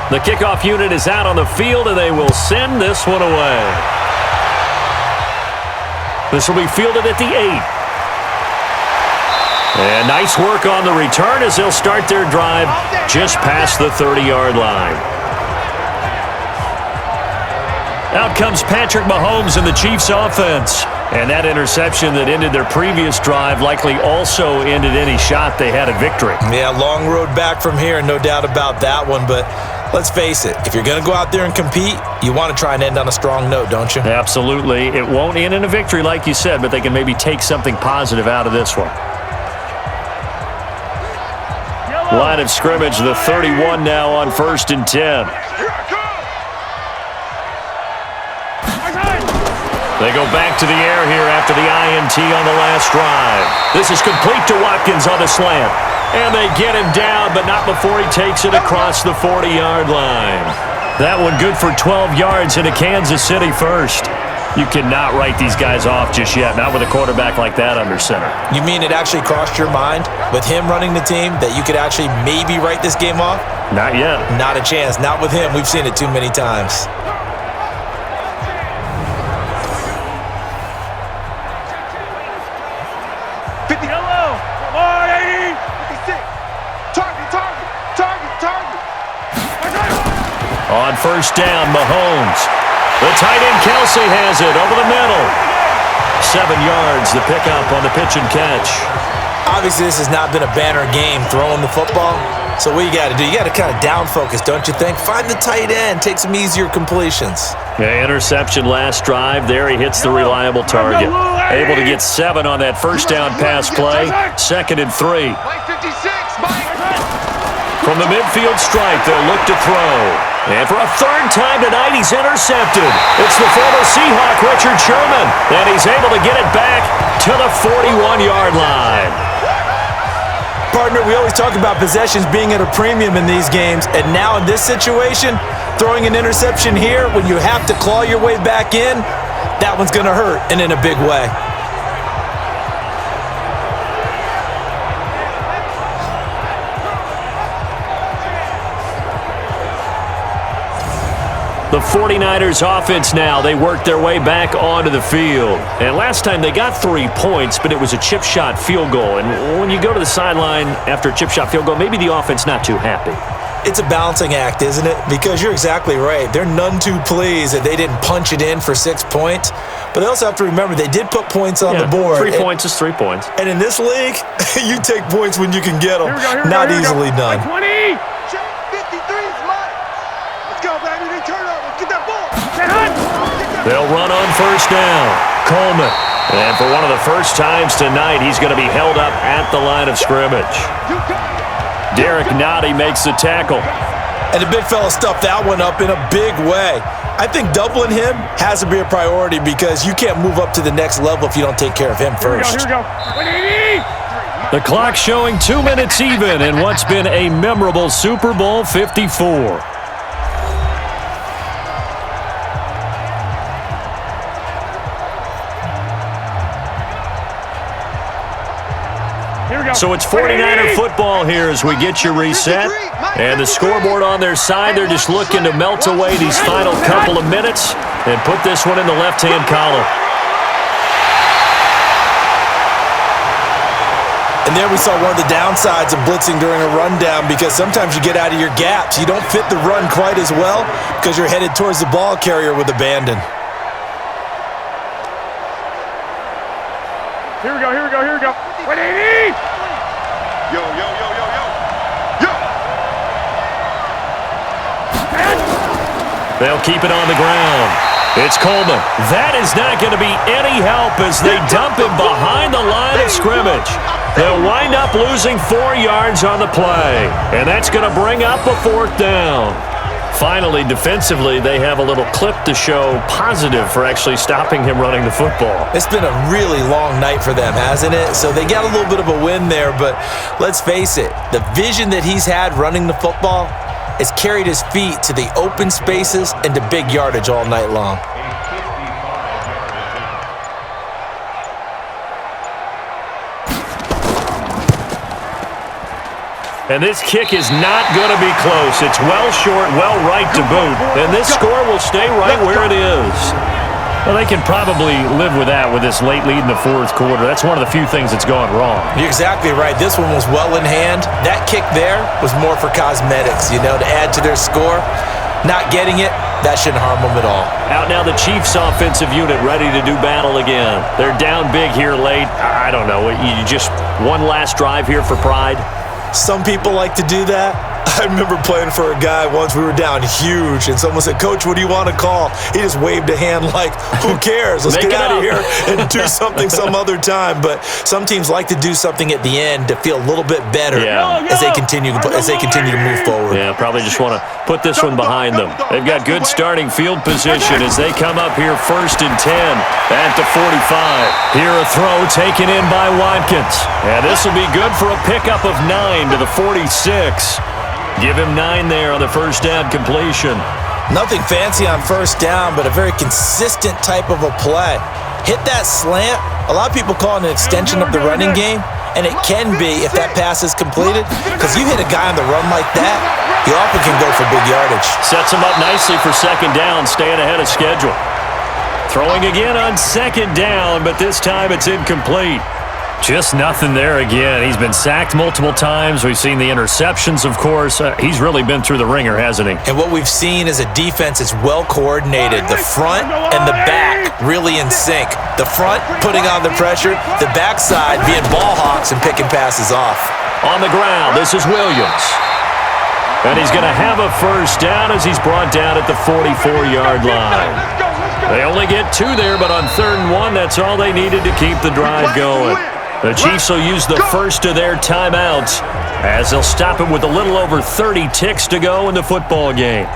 The kickoff unit is out on the field, and they will send this one away. This will be fielded at the 8. And nice work on the return as they'll start their drive just past the 30-yard line. Out comes Patrick Mahomes in the Chiefs' offense. And that interception that ended their previous drive likely also ended any shot they had at victory. Yeah, long road back from here, no doubt about that one. But let's face it, if you're going to go out there and compete, you want to try and end on a strong note, don't you? Absolutely. It won't end in a victory like you said, but they can maybe take something positive out of this one. Line of scrimmage, the 31 now on 1st and 10. They go back to the air here after the INT on the last drive. This is complete to Watkins on the slant. And they get him down, but not before he takes it across the 40-yard line. That one good for 12 yards into Kansas City first. You cannot write these guys off just yet, not with a quarterback like that under center. You mean it actually crossed your mind with him running the team that you could actually maybe write this game off? Not yet. Not a chance. Not with him. We've seen it too many times. On 1st down, Mahomes. The tight end Kelsey has it over the middle. 7 yards, the pickup on the pitch and catch. Obviously, this has not been a banner game throwing the football. So what you got to do, you got to kind of down focus, don't you think? Find the tight end, take some easier completions. Yeah, interception last drive. There he hits the reliable target. Able to get 7 on that 1st down pass play. 2nd and 3. From the midfield stripe, they'll look to throw. And for a 3rd time tonight, he's intercepted. It's the former Seahawk, Richard Sherman. And he's able to get it back to the 41-yard line. Partner, we always talk about possessions being at a premium in these games. And now in this situation, throwing an interception here when you have to claw your way back in, that one's going to hurt, and in a big way. The 49ers offense now, they work their way back onto the field. And last time they got 3 points, but it was a chip shot field goal. And when you go to the sideline after a chip shot field goal, maybe the offense not too happy. It's a balancing act, isn't it? Because you're exactly right. They're none too pleased that they didn't punch it in for 6 points. But they also have to remember they did put points on the board. 3 points is 3 points. And in this league, you take points when you can get them. Not easily done. 20! 53 is mine. Let's go, baby. They turn over. Get that ball. They'll run on 1st down. Coleman. And for one of the first times tonight, he's going to be held up at the line of scrimmage. Derek Nottie makes the tackle. And the big fella stuffed that one up in a big way. I think doubling him has to be a priority because you can't move up to the next level if you don't take care of him first. Here we go. The clock showing 2 minutes even in what's been a memorable Super Bowl 54. So it's 49er football here as we get you reset. And the scoreboard on their side, they're just looking to melt away these final couple of minutes and put this one in the left-hand column. And there we saw one of the downsides of blitzing during a rundown because sometimes you get out of your gaps. You don't fit the run quite as well because you're headed towards the ball carrier with abandon. Here we go. 180! Yo. They'll keep it on the ground. It's Coleman. That is not going to be any help as they dump him behind the line of scrimmage. They'll wind up losing 4 yards on the play, and that's going to bring up a 4th down. Finally, defensively, they have a little clip to show positive for actually stopping him running the football. It's been a really long night for them, hasn't it? So they got a little bit of a win there, but let's face it, the vision that he's had running the football has carried his feet to the open spaces and to big yardage all night long. And this kick is not going to be close. It's well short, well right to boot. And this score will stay right where it is. Well, they can probably live with that with this late lead in the 4th quarter. That's one of the few things that's gone wrong. You're exactly right. This one was well in hand. That kick there was more for cosmetics, to add to their score. Not getting it, that shouldn't harm them at all. Out now the Chiefs offensive unit ready to do battle again. They're down big here late. I don't know. You just one last drive here for pride. Some people like to do that. I remember playing for a guy once. We were down huge, and someone said, "Coach, what do you want to call?" He just waved a hand like, who cares? Let's get out of here and do something some other time. But some teams like to do something at the end to feel a little bit better as they continue to move forward. Yeah, probably just want to put this one behind them. They've got good starting field position as they come up here 1st and 10 at the 45. Here a throw taken in by Watkins. And this will be good for a pickup of 9 to the 46. Give him 9 there on the 1st down completion. Nothing fancy on 1st down, but a very consistent type of a play. Hit that slant. A lot of people call it an extension of the running game, and it can be if that pass is completed, because you hit a guy on the run like that, you often can go for big yardage. Sets him up nicely for 2nd down, staying ahead of schedule. Throwing again on 2nd down, but this time it's incomplete. Just nothing there again. He's been sacked multiple times. We've seen the interceptions, of course. He's really been through the ringer, hasn't he? And what we've seen is a defense that's well coordinated. The front and the back really in sync. The front putting on the pressure, the backside being ball hawks and picking passes off. On the ground, this is Williams. And he's going to have a 1st down as he's brought down at the 44-yard line. They only get 2 there, but on 3rd and 1, that's all they needed to keep the drive going. The Chiefs will use the first of their timeouts as they'll stop it with a little over 30 ticks to go in the football game.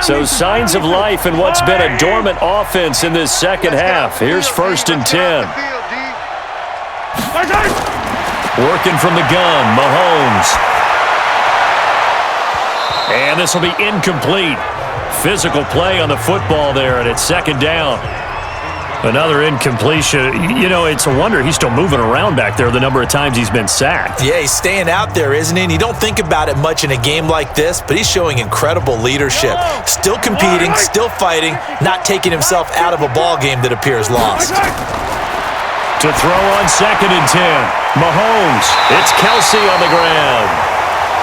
So signs of life in what's been a dormant offense in this 2nd half. Here's 1st and 10. Working from the gun, Mahomes. And this will be incomplete. Physical play on the football there, and it's 2nd down. Another incompletion. It's a wonder he's still moving around back there the number of times he's been sacked. Yeah, he's staying out there, isn't he? And you don't think about it much in a game like this, but he's showing incredible leadership. Still competing, still fighting, not taking himself out of a ball game that appears lost. To throw on 2nd and 10. Mahomes. It's Kelsey on the ground.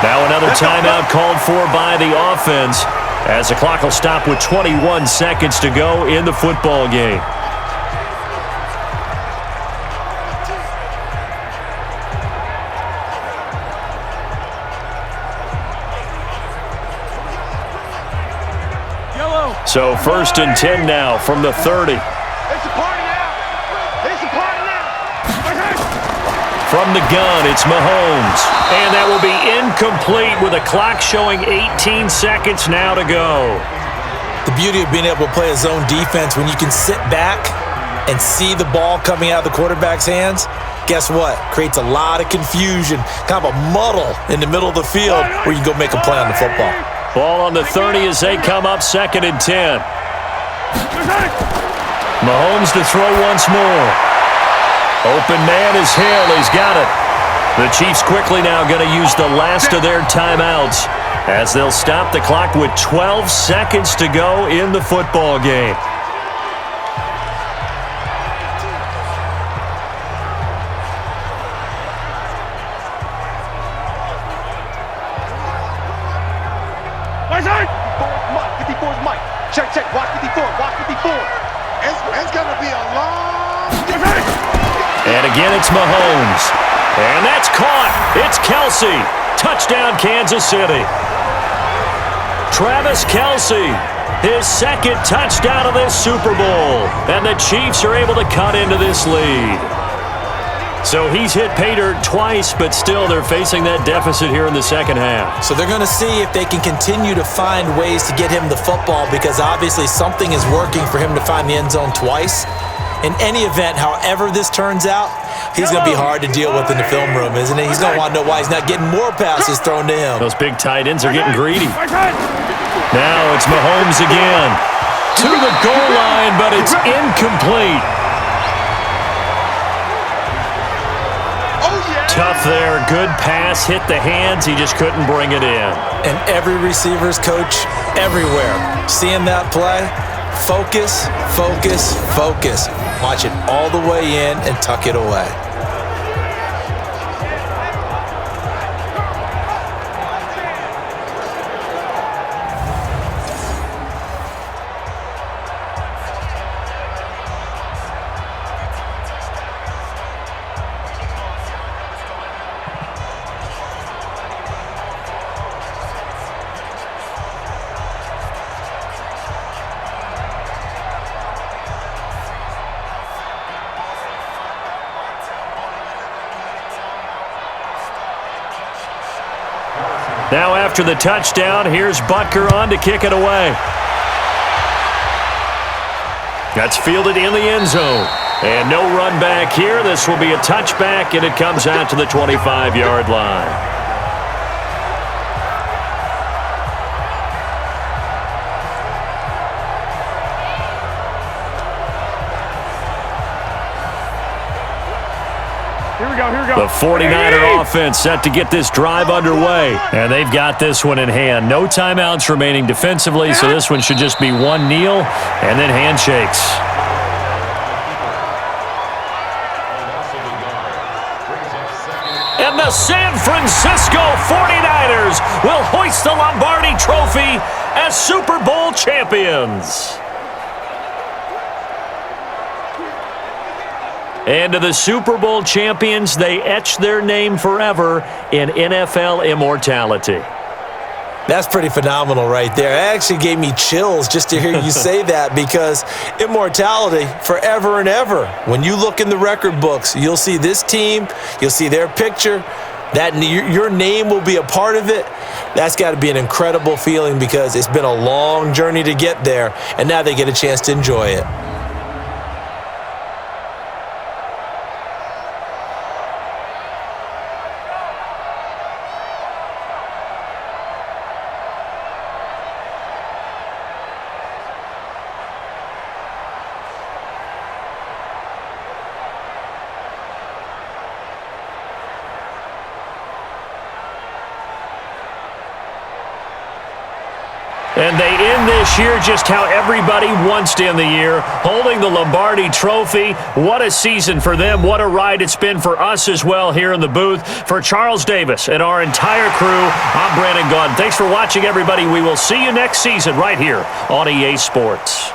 Now another timeout called for by the offense as the clock will stop with 21 seconds to go in the football game. So 1st and 10 now from the 30. It's a party now. It's a party now. From the gun, it's Mahomes. And that will be incomplete with a clock showing 18 seconds now to go. The beauty of being able to play a zone defense when you can sit back and see the ball coming out of the quarterback's hands, guess what? Creates a lot of confusion, kind of a muddle in the middle of the field where you can go make a play on the football. Ball on the 30 as they come up 2nd and 10. Mahomes to throw once more. Open man is Hill. He's got it. The Chiefs quickly now going to use the last of their timeouts as they'll stop the clock with 12 seconds to go in the football game. Mike, 54 is Mike. Check. Watch 54. Watch 54. It's going to be a long... And again, it's Mahomes. And that's caught. It's Kelce. Touchdown, Kansas City. Travis Kelce, his second touchdown of this Super Bowl. And the Chiefs are able to cut into this lead. So he's hit pay dirt twice, but still they're facing that deficit here in the second half. So they're going to see if they can continue to find ways to get him the football, because obviously something is working for him to find the end zone twice. In any event, however this turns out, he's going to be hard to deal with in the film room, isn't he? He's going to want to know why he's not getting more passes thrown to him. Those big tight ends are getting greedy. Now it's Mahomes again. To the goal line, but it's incomplete. Tough there. Good pass. Hit the hands. He just couldn't bring it in. And every receiver's coach everywhere, seeing that play, focus, focus, focus. Watch it all the way in and tuck it away. Now after the touchdown, here's Butker on to kick it away. That's fielded in the end zone. And no run back here. This will be a touchback, and it comes out to the 25-yard line. The 49er offense set to get this drive underway. And they've got this one in hand. No timeouts remaining defensively, so this one should just be one kneel and then handshakes. And the San Francisco 49ers will hoist the Lombardi Trophy as Super Bowl champions. And to the Super Bowl champions, they etch their name forever in NFL immortality. That's pretty phenomenal right there. It actually gave me chills just to hear you say that, because immortality forever and ever. When you look in the record books, you'll see this team, you'll see their picture, that your name will be a part of it. That's got to be an incredible feeling, because it's been a long journey to get there, and now they get a chance to enjoy it. And they end this year just how everybody wants to end the year, holding the Lombardi Trophy. What a season for them. What a ride it's been for us as well here in the booth. For Charles Davis and our entire crew, I'm Brandon Gaudin. Thanks for watching, everybody. We will see you next season right here on EA Sports.